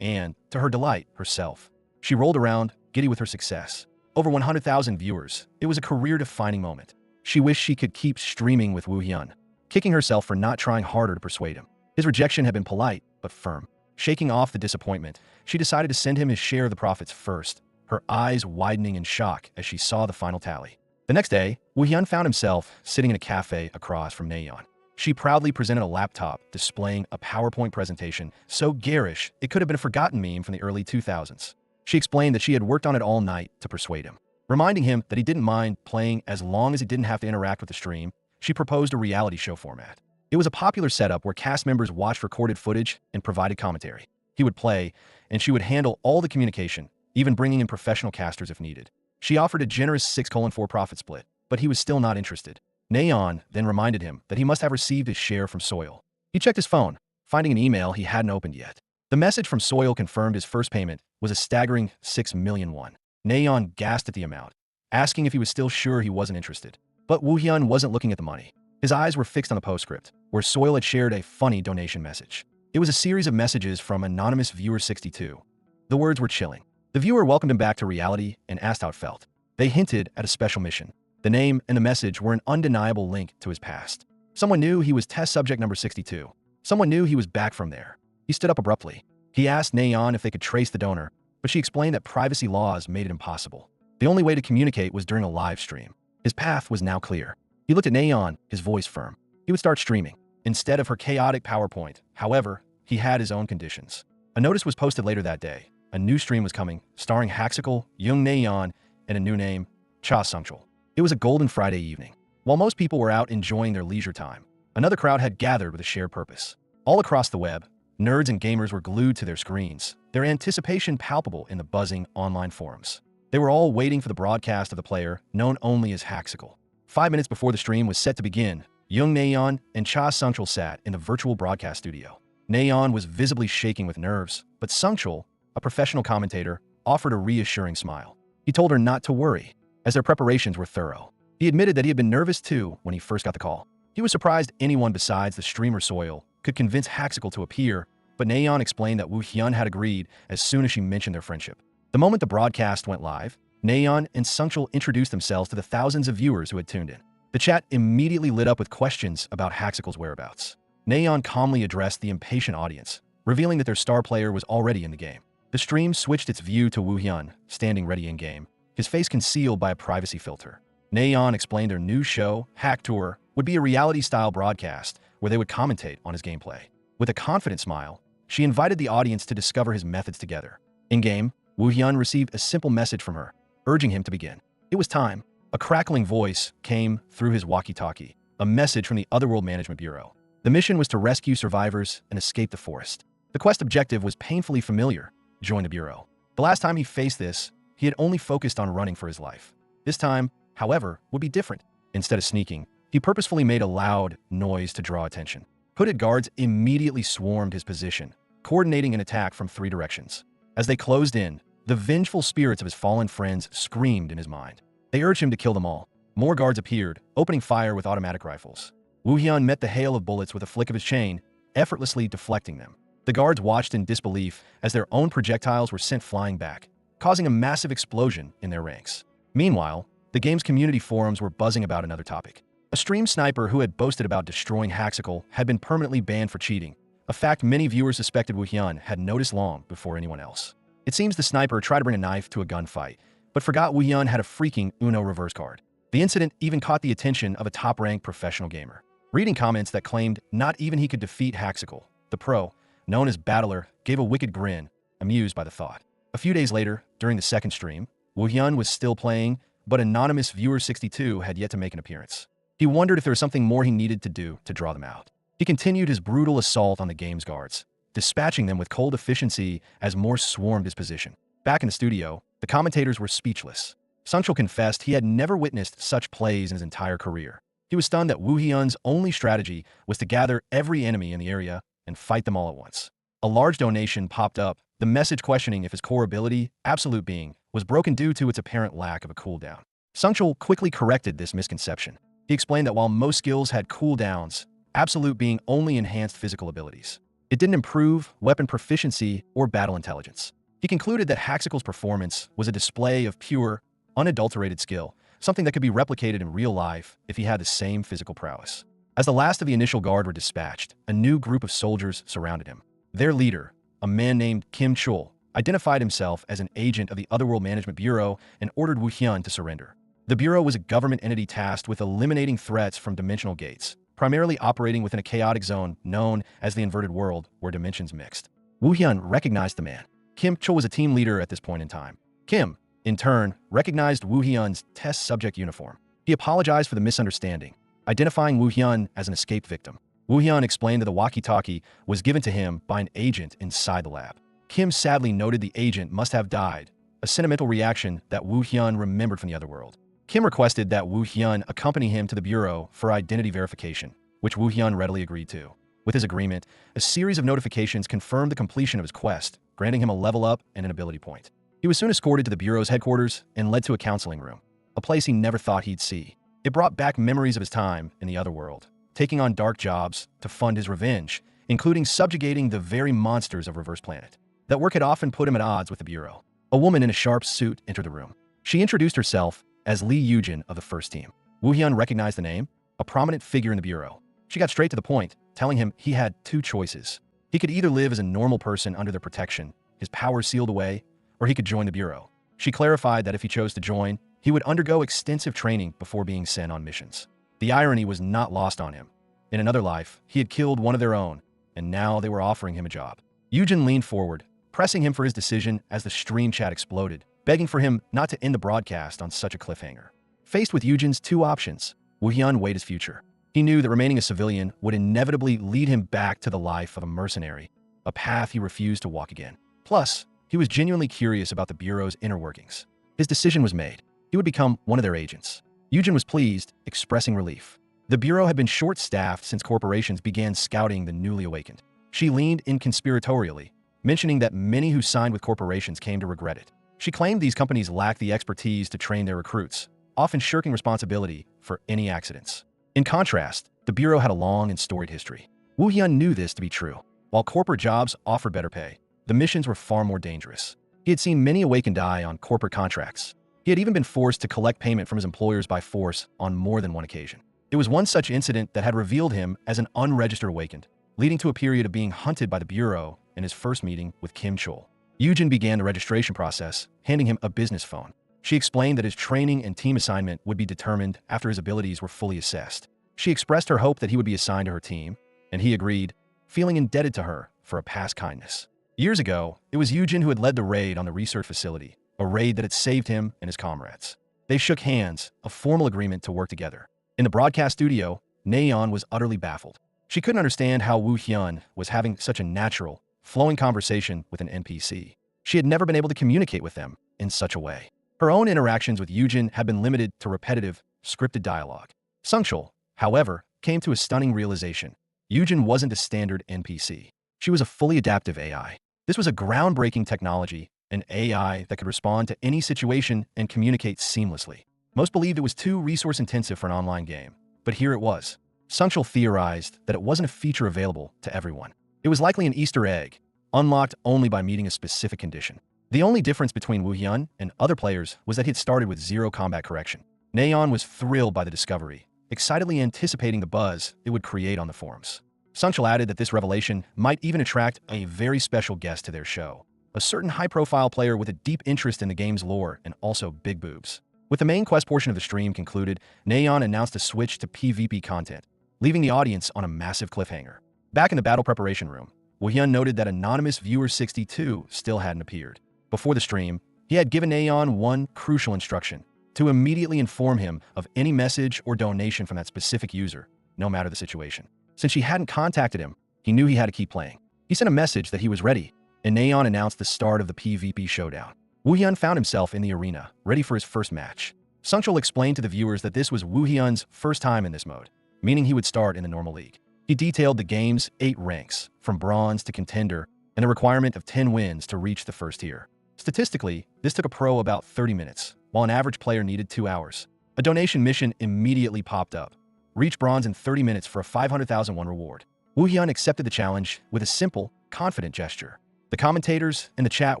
and, to her delight, herself. She rolled around, giddy with her success. Over 100,000 viewers, it was a career-defining moment. She wished she could keep streaming with Woo Hyun, kicking herself for not trying harder to persuade him. His rejection had been polite, but firm. Shaking off the disappointment, she decided to send him his share of the profits first, her eyes widening in shock as she saw the final tally. The next day, Woo Hyun found himself sitting in a cafe across from Nayeon. She proudly presented a laptop displaying a PowerPoint presentation so garish it could have been a forgotten meme from the early 2000s. She explained that she had worked on it all night to persuade him. Reminding him that he didn't mind playing as long as he didn't have to interact with the stream, she proposed a reality show format. It was a popular setup where cast members watched recorded footage and provided commentary. He would play, and she would handle all the communication, even bringing in professional casters if needed. She offered a generous 6:4 profit split, but he was still not interested. Nayeon then reminded him that he must have received his share from Soil. He checked his phone, finding an email he hadn't opened yet. The message from Soil confirmed his first payment was a staggering 6 million won. Nayeon gasped at the amount, asking if he was still sure he wasn't interested. But Woo Hyun wasn't looking at the money. His eyes were fixed on the postscript, where Soil had shared a funny donation message. It was a series of messages from anonymous viewer 62. The words were chilling. The viewer welcomed him back to reality and asked how it felt. They hinted at a special mission. The name and the message were an undeniable link to his past. Someone knew he was test subject number 62. Someone knew he was back from there. He stood up abruptly. He asked Nayeon if they could trace the donor, but she explained that privacy laws made it impossible. The only way to communicate was during a live stream. His path was now clear. He looked at Nayeon, his voice firm. He would start streaming, instead of her chaotic PowerPoint. However, he had his own conditions. A notice was posted later that day. A new stream was coming, starring Haxical, Young Nayeon, and a new name, Cha Sungchul. It was a golden Friday evening. While most people were out enjoying their leisure time, another crowd had gathered with a shared purpose. All across the web, nerds and gamers were glued to their screens, their anticipation palpable in the buzzing online forums. They were all waiting for the broadcast of the player, known only as Haxical. 5 minutes before the stream was set to begin, Young Nayeon and Cha Sungchul sat in the virtual broadcast studio. Nayeon was visibly shaking with nerves, but Sungchul, a professional commentator, offered a reassuring smile. He told her not to worry. as their preparations were thorough. He admitted that he had been nervous too when he first got the call. He was surprised anyone besides the streamer Soil could convince Haxical to appear, but Nayeon explained that Woo Hyun had agreed as soon as she mentioned their friendship. The moment the broadcast went live, Nayeon and Sungchul introduced themselves to the thousands of viewers who had tuned in. The chat immediately lit up with questions about Haxical's whereabouts. Nayeon calmly addressed the impatient audience, revealing that their star player was already in the game. The stream switched its view to Woo Hyun, standing ready in-game, his face concealed by a privacy filter. Nayeon explained their new show, Hack Tour, would be a reality-style broadcast where they would commentate on his gameplay. With a confident smile, she invited the audience to discover his methods together. In-game, Woo Hyun received a simple message from her, urging him to begin. It was time. A crackling voice came through his walkie-talkie, a message from the Otherworld Management Bureau. The mission was to rescue survivors and escape the forest. The quest objective was painfully familiar: join the Bureau. The last time he faced this, he had only focused on running for his life. This time, however, would be different. Instead of sneaking, he purposefully made a loud noise to draw attention. Hooded guards immediately swarmed his position, coordinating an attack from 3 directions. As they closed in, the vengeful spirits of his fallen friends screamed in his mind. They urged him to kill them all. More guards appeared, opening fire with automatic rifles. Woo Hyun met the hail of bullets with a flick of his chain, effortlessly deflecting them. The guards watched in disbelief as their own projectiles were sent flying back, causing a massive explosion in their ranks. Meanwhile, the game's community forums were buzzing about another topic. A stream sniper who had boasted about destroying Haxical had been permanently banned for cheating, a fact many viewers suspected Woo Hyun had noticed long before anyone else. It seems the sniper tried to bring a knife to a gunfight, but forgot Woo Hyun had a freaking Uno reverse card. The incident even caught the attention of a top-ranked professional gamer. Reading comments that claimed not even he could defeat Haxical, the pro, known as Battler, gave a wicked grin, amused by the thought. A few days later, during the second stream, Woo Hyun was still playing, but anonymous viewer 62 had yet to make an appearance. He wondered if there was something more he needed to do to draw them out. He continued his brutal assault on the game's guards, dispatching them with cold efficiency as more swarmed his position. Back in the studio, the commentators were speechless. Sungchul confessed he had never witnessed such plays in his entire career. He was stunned that Woo Hyun's only strategy was to gather every enemy in the area and fight them all at once. A large donation popped up, the message questioning if his core ability, Absolute Being, was broken due to its apparent lack of a cooldown. Sungchul quickly corrected this misconception. He explained that while most skills had cooldowns, Absolute Being only enhanced physical abilities. It didn't improve weapon proficiency or battle intelligence. He concluded that Haxical's performance was a display of pure, unadulterated skill, something that could be replicated in real life if he had the same physical prowess. As the last of the initial guard were dispatched, a new group of soldiers surrounded him. Their leader, a man named Kim Chul, identified himself as an agent of the Otherworld Management Bureau and ordered Woo Hyun to surrender. The Bureau was a government entity tasked with eliminating threats from dimensional gates, primarily operating within a chaotic zone known as the Inverted World, where dimensions mixed. Woo Hyun recognized the man. Kim Chul was a team leader at this point in time. Kim, in turn, recognized Woo Hyun's test subject uniform. He apologized for the misunderstanding, identifying Woo Hyun as an escaped victim. Woo Hyun explained that the walkie-talkie was given to him by an agent inside the lab. Kim sadly noted the agent must have died, a sentimental reaction that Woo Hyun remembered from the otherworld. Kim requested that Woo Hyun accompany him to the Bureau for identity verification, which Woo Hyun readily agreed to. With his agreement, a series of notifications confirmed the completion of his quest, granting him a level up and an ability point. He was soon escorted to the Bureau's headquarters and led to a counseling room, a place he never thought he'd see. It brought back memories of his time in the otherworld, taking on dark jobs to fund his revenge, including subjugating the very monsters of Reverse Planet. That work had often put him at odds with the Bureau. A woman in a sharp suit entered the room. She introduced herself as Lee Yujin of the first team. Woo Hyun recognized the name, a prominent figure in the Bureau. She got straight to the point, telling him he had 2 choices. He could either live as a normal person under their protection, his powers sealed away, or he could join the Bureau. She clarified that if he chose to join, he would undergo extensive training before being sent on missions. The irony was not lost on him. In another life, he had killed one of their own, and now they were offering him a job. Yujin leaned forward, pressing him for his decision as the stream chat exploded, begging for him not to end the broadcast on such a cliffhanger. Faced with Yujin's 2 options, Woo Hyun weighed his future. He knew that remaining a civilian would inevitably lead him back to the life of a mercenary, a path he refused to walk again. Plus, he was genuinely curious about the Bureau's inner workings. His decision was made. He would become one of their agents. Yujin was pleased, expressing relief. The Bureau had been short-staffed since corporations began scouting the newly awakened. She leaned in conspiratorially, mentioning that many who signed with corporations came to regret it. She claimed these companies lacked the expertise to train their recruits, often shirking responsibility for any accidents. In contrast, the Bureau had a long and storied history. Woo Hyun knew this to be true. While corporate jobs offered better pay, the missions were far more dangerous. He had seen many awake and die on corporate contracts. He had even been forced to collect payment from his employers by force on more than one occasion. It was one such incident that had revealed him as an unregistered awakened, leading to a period of being hunted by the Bureau in his first meeting with Kim Chol. Yoojin began the registration process, handing him a business phone. She explained that his training and team assignment would be determined after his abilities were fully assessed. She expressed her hope that he would be assigned to her team, and he agreed, feeling indebted to her for a past kindness. Years ago, it was Yoojin who had led the raid on the research facility, a raid that had saved him and his comrades. They shook hands, a formal agreement to work together. In the broadcast studio, Nayeon was utterly baffled. She couldn't understand how Woo Hyun was having such a natural, flowing conversation with an NPC. She had never been able to communicate with them in such a way. Her own interactions with Yoojin had been limited to repetitive, scripted dialogue. Sungchul, however, came to a stunning realization. Yoojin wasn't a standard NPC. She was a fully adaptive AI. This was a groundbreaking technology, an AI that could respond to any situation and communicate seamlessly. Most believed it was too resource-intensive for an online game, but here it was. Sungchul theorized that it wasn't a feature available to everyone. It was likely an Easter egg, unlocked only by meeting a specific condition. The only difference between Woo Hyun and other players was that he had started with zero combat correction. Nayeon was thrilled by the discovery, excitedly anticipating the buzz it would create on the forums. Sungchul added that this revelation might even attract a very special guest to their show, a certain high-profile player with a deep interest in the game's lore and also big boobs. With the main quest portion of the stream concluded, Nayeon announced a switch to PvP content, leaving the audience on a massive cliffhanger. Back in the battle preparation room, Woo Hyun noted that anonymous viewer 62 still hadn't appeared. Before the stream, he had given Nayeon one crucial instruction: to immediately inform him of any message or donation from that specific user, no matter the situation. Since she hadn't contacted him, he knew he had to keep playing. He sent a message that he was ready, and Nayeon announced the start of the PvP showdown. Woo Hyun found himself in the arena, ready for his first match. Sungchul explained to the viewers that this was Woo Hyun's first time in this mode, meaning he would start in the normal league. He detailed the game's 8 ranks, from bronze to contender, and the requirement of 10 wins to reach the first tier. Statistically, this took a pro about 30 minutes, while an average player needed 2 hours. A donation mission immediately popped up. Reach bronze in 30 minutes for a 500,000 won reward. Woo Hyun accepted the challenge with a simple, confident gesture. The commentators and the chat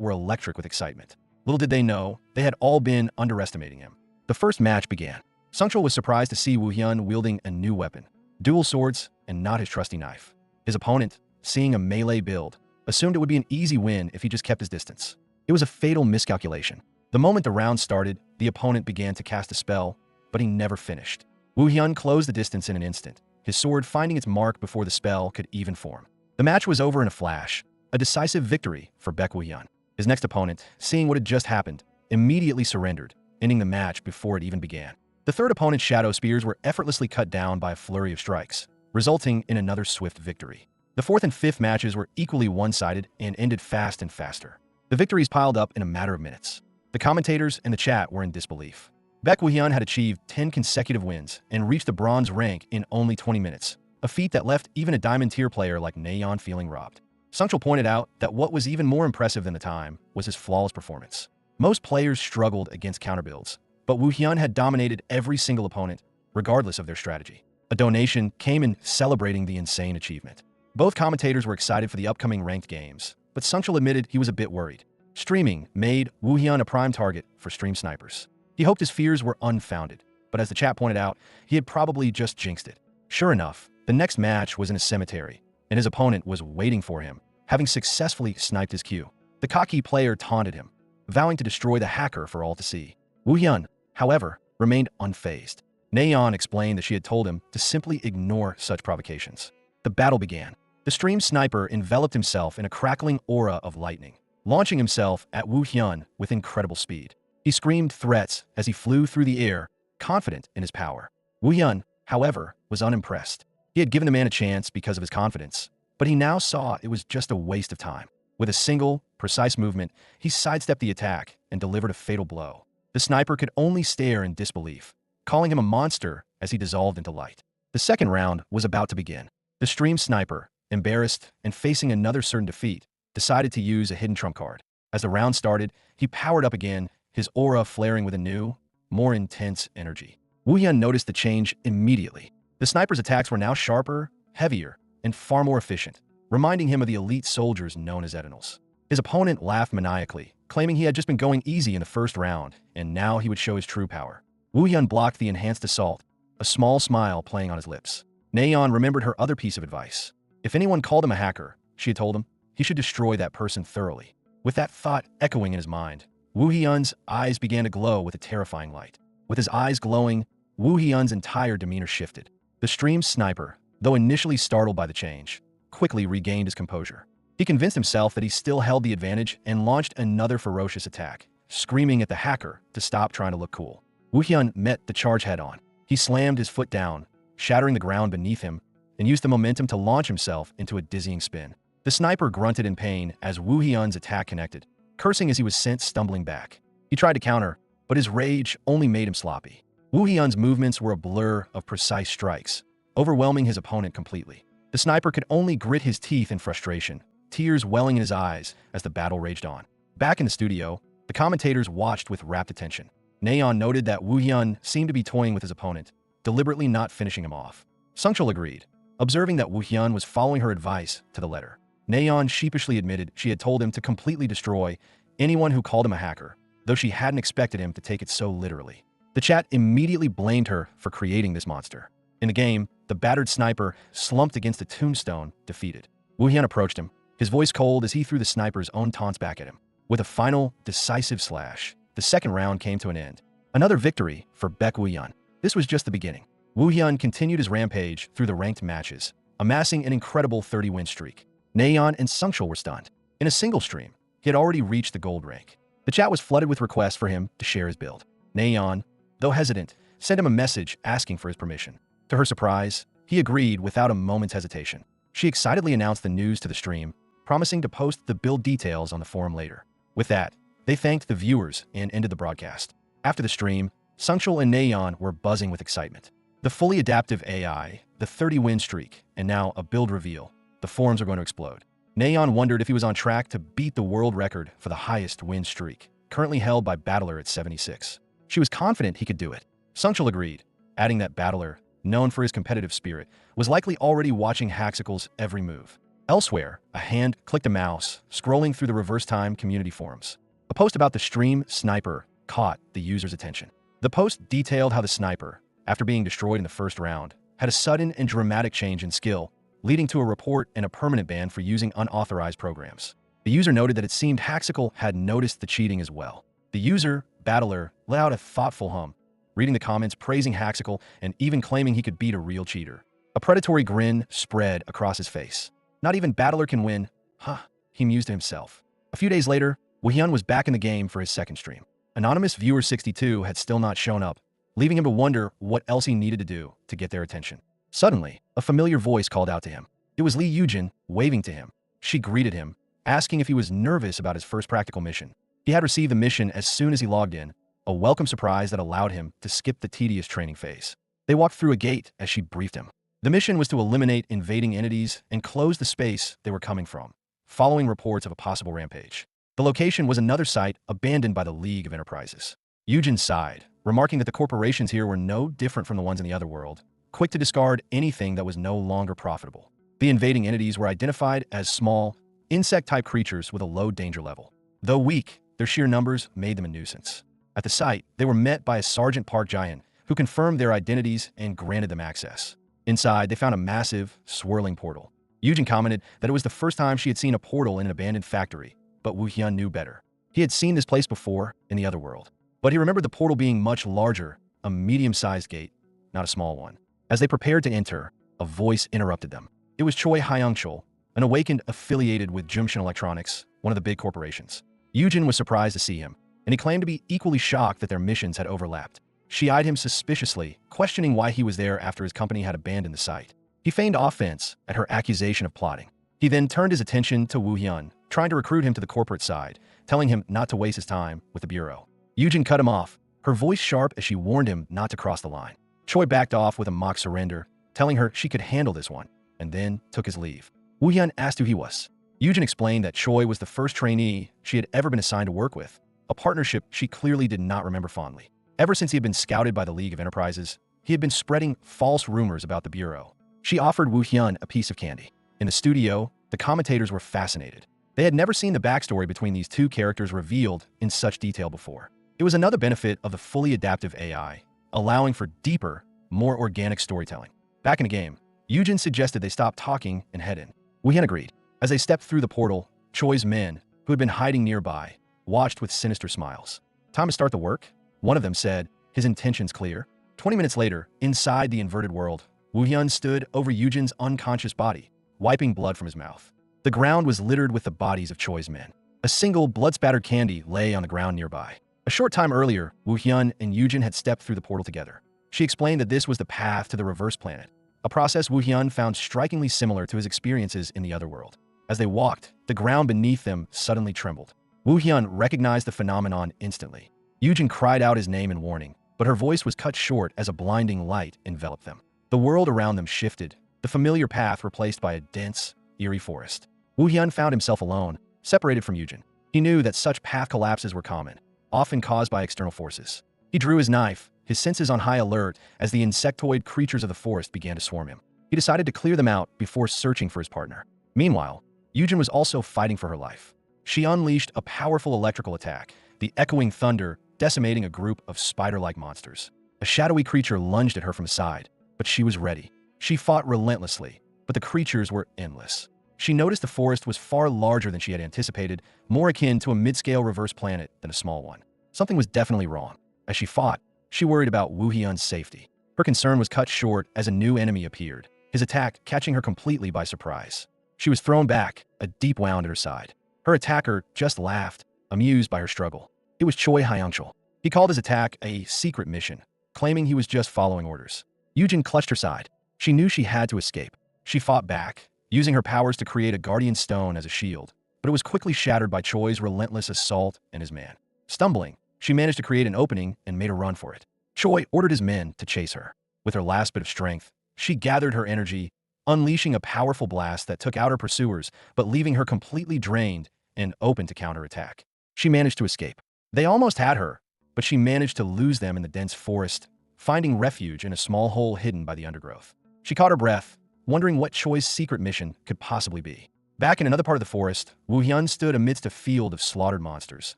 were electric with excitement. Little did they know, they had all been underestimating him. The first match began. Sungchul was surprised to see Woo Hyun wielding a new weapon, dual swords, and not his trusty knife. His opponent, seeing a melee build, assumed it would be an easy win if he just kept his distance. It was a fatal miscalculation. The moment the round started, the opponent began to cast a spell, but he never finished. Woo Hyun closed the distance in an instant, his sword finding its mark before the spell could even form. The match was over in a flash, a decisive victory for Woo Hyun. His next opponent, seeing what had just happened, immediately surrendered, ending the match before it even began. The third opponent's shadow spears were effortlessly cut down by a flurry of strikes, resulting in another swift victory. The fourth and fifth matches were equally one-sided and ended fast and faster. The victories piled up in a matter of minutes. The commentators and the chat were in disbelief. Woo Hyun had achieved 10 consecutive wins and reached the bronze rank in only 20 minutes, a feat that left even a diamond tier player like Nayeon feeling robbed. Sungchul pointed out that what was even more impressive than the time was his flawless performance. Most players struggled against counterbuilds, but Woo Hyun had dominated every single opponent, regardless of their strategy. A donation came in celebrating the insane achievement. Both commentators were excited for the upcoming ranked games, but Sungchul admitted he was a bit worried. Streaming made Woo Hyun a prime target for stream snipers. He hoped his fears were unfounded, but as the chat pointed out, he had probably just jinxed it. Sure enough, the next match was in a cemetery, and his opponent was waiting for him, having successfully sniped his cue. The cocky player taunted him, vowing to destroy the hacker for all to see. Woo Hyun, however, remained unfazed. Nayeon explained that she had told him to simply ignore such provocations. The battle began. The stream sniper enveloped himself in a crackling aura of lightning, launching himself at Woo Hyun with incredible speed. He screamed threats as he flew through the air, confident in his power. Woo Hyun, however, was unimpressed. He had given the man a chance because of his confidence, but he now saw it was just a waste of time. With a single, precise movement, he sidestepped the attack and delivered a fatal blow. The sniper could only stare in disbelief, calling him a monster as he dissolved into light. The second round was about to begin. The stream sniper, embarrassed and facing another certain defeat, decided to use a hidden trump card. As the round started, he powered up again, his aura flaring with a new, more intense energy. Wu Hyun noticed the change immediately. The sniper's attacks were now sharper, heavier, and far more efficient, reminding him of the elite soldiers known as Edenals. His opponent laughed maniacally, claiming he had just been going easy in the first round, and now he would show his true power. Wu Hyun blocked the enhanced assault, a small smile playing on his lips. Nayeon remembered her other piece of advice. If anyone called him a hacker, she had told him, he should destroy that person thoroughly. With that thought echoing in his mind, Wu Hyun's eyes began to glow with a terrifying light. With his eyes glowing, Wu Hyun's entire demeanor shifted. The stream sniper, though initially startled by the change, quickly regained his composure. He convinced himself that he still held the advantage and launched another ferocious attack, screaming at the hacker to stop trying to look cool. Wu Hyun met the charge head-on. He slammed his foot down, shattering the ground beneath him, and used the momentum to launch himself into a dizzying spin. The sniper grunted in pain as Wu Hyun's attack connected, cursing as he was sent stumbling back. He tried to counter, but his rage only made him sloppy. Wu Hyun's movements were a blur of precise strikes, overwhelming his opponent completely. The sniper could only grit his teeth in frustration, tears welling in his eyes as the battle raged on. Back in the studio, the commentators watched with rapt attention. Nayeon noted that Wu Hyun seemed to be toying with his opponent, deliberately not finishing him off. Sungchul agreed, observing that Wu Hyun was following her advice to the letter. Nayeon sheepishly admitted she had told him to completely destroy anyone who called him a hacker, though she hadn't expected him to take it so literally. The chat immediately blamed her for creating this monster. In the game, the battered sniper slumped against a tombstone, defeated. Wu Hyun approached him, his voice cold as he threw the sniper's own taunts back at him. With a final, decisive slash, the second round came to an end. Another victory for Baek Wu Hyun. This was just the beginning. Wu Hyun continued his rampage through the ranked matches, amassing an incredible 30-win streak. Nayeon and Sungchul were stunned. In a single stream, he had already reached the gold rank. The chat was flooded with requests for him to share his build. Nayeon, though hesitant, sent him a message asking for his permission. To her surprise, he agreed without a moment's hesitation. She excitedly announced the news to the stream, promising to post the build details on the forum later. With that, they thanked the viewers and ended the broadcast. After the stream, Sungchul and Nayeon were buzzing with excitement. The fully adaptive AI, the 30-win streak, and now a build reveal. The forums are going to explode. Nayeon wondered if he was on track to beat the world record for the highest win streak, currently held by Battler at 76. She was confident he could do it. Sungchul agreed, adding that Battler, known for his competitive spirit, was likely already watching Haxicle's every move. Elsewhere, a hand clicked a mouse, scrolling through the reverse time community forums. A post about the stream sniper caught the user's attention. The post detailed how the sniper, after being destroyed in the first round, had a sudden and dramatic change in skill, leading to a report and a permanent ban for using unauthorized programs. The user noted that it seemed Haxicle had noticed the cheating as well. The user, Battler, let out a thoughtful hum, reading the comments praising Haxicle and even claiming he could beat a real cheater. A predatory grin spread across his face. Not even Battler can win. Huh, he mused to himself. A few days later, Wu Hyun was back in the game for his second stream. Anonymous Viewer 62 had still not shown up, leaving him to wonder what else he needed to do to get their attention. Suddenly, a familiar voice called out to him. It was Lee Yujin, waving to him. She greeted him, asking if he was nervous about his first practical mission. He had received the mission as soon as he logged in, a welcome surprise that allowed him to skip the tedious training phase. They walked through a gate as she briefed him. The mission was to eliminate invading entities and close the space they were coming from, following reports of a possible rampage. The location was another site abandoned by the League of Enterprises. Yujin sighed, remarking that the corporations here were no different from the ones in the other world, quick to discard anything that was no longer profitable. The invading entities were identified as small, insect-type creatures with a low danger level. Though weak, their sheer numbers made them a nuisance. At the site, they were met by a Sergeant Park Giant, who confirmed their identities and granted them access. Inside, they found a massive, swirling portal. Yujin commented that it was the first time she had seen a portal in an abandoned factory, but Wu Hyun knew better. He had seen this place before in the other world, but he remembered the portal being much larger, a medium-sized gate, not a small one. As they prepared to enter, a voice interrupted them. It was Choi Hyung-chul, an awakened affiliated with Jumshin Electronics, one of the big corporations. Yujin was surprised to see him, and he claimed to be equally shocked that their missions had overlapped. She eyed him suspiciously, questioning why he was there after his company had abandoned the site. He feigned offense at her accusation of plotting. He then turned his attention to Wu Hyun, trying to recruit him to the corporate side, telling him not to waste his time with the bureau. Yujin cut him off, her voice sharp as she warned him not to cross the line. Choi backed off with a mock surrender, telling her she could handle this one, and then took his leave. Wu Hyun asked who he was. Yujin explained that Choi was the first trainee she had ever been assigned to work with, a partnership she clearly did not remember fondly. Ever since he had been scouted by the League of Enterprises, he had been spreading false rumors about the Bureau. She offered Woo Hyun a piece of candy. In the studio, the commentators were fascinated. They had never seen the backstory between these two characters revealed in such detail before. It was another benefit of the fully adaptive AI, allowing for deeper, more organic storytelling. Back in the game, Yoojin suggested they stop talking and head in. Woo Hyun agreed. As they stepped through the portal, Choi's men, who had been hiding nearby, watched with sinister smiles. Time to start the work, one of them said, his intentions clear. 20 minutes later, inside the inverted world, Woo Hyun stood over Yoojin's unconscious body, wiping blood from his mouth. The ground was littered with the bodies of Choi's men. A single blood-spattered candy lay on the ground nearby. A short time earlier, Woo Hyun and Yoojin had stepped through the portal together. She explained that this was the path to the reverse planet, a process Woo Hyun found strikingly similar to his experiences in the other world. As they walked, the ground beneath them suddenly trembled. Woo Hyun recognized the phenomenon instantly. Yoojin cried out his name in warning, but her voice was cut short as a blinding light enveloped them. The world around them shifted, the familiar path replaced by a dense, eerie forest. Woo Hyun found himself alone, separated from Yoojin. He knew that such path collapses were common, often caused by external forces. He drew his knife, his senses on high alert as the insectoid creatures of the forest began to swarm him. He decided to clear them out before searching for his partner. Meanwhile, Yoojin was also fighting for her life. She unleashed a powerful electrical attack, the echoing thunder decimating a group of spider-like monsters. A shadowy creature lunged at her from the side, but she was ready. She fought relentlessly, but the creatures were endless. She noticed the forest was far larger than she had anticipated, more akin to a mid-scale reverse planet than a small one. Something was definitely wrong. As she fought, she worried about Woo Hyun's safety. Her concern was cut short as a new enemy appeared, his attack catching her completely by surprise. She was thrown back, a deep wound at her side. Her attacker just laughed, amused by her struggle. It was Choi Hyungchul. He called his attack a secret mission, claiming he was just following orders. Yoojin clutched her side. She knew she had to escape. She fought back, using her powers to create a guardian stone as a shield, but it was quickly shattered by Choi's relentless assault and his man. Stumbling, she managed to create an opening and made a run for it. Choi ordered his men to chase her. With her last bit of strength, she gathered her energy, unleashing a powerful blast that took out her pursuers, but leaving her completely drained and open to counterattack. She managed to escape. They almost had her, but she managed to lose them in the dense forest, finding refuge in a small hole hidden by the undergrowth. She caught her breath, wondering what Choi's secret mission could possibly be. Back in another part of the forest, Woo Hyun stood amidst a field of slaughtered monsters,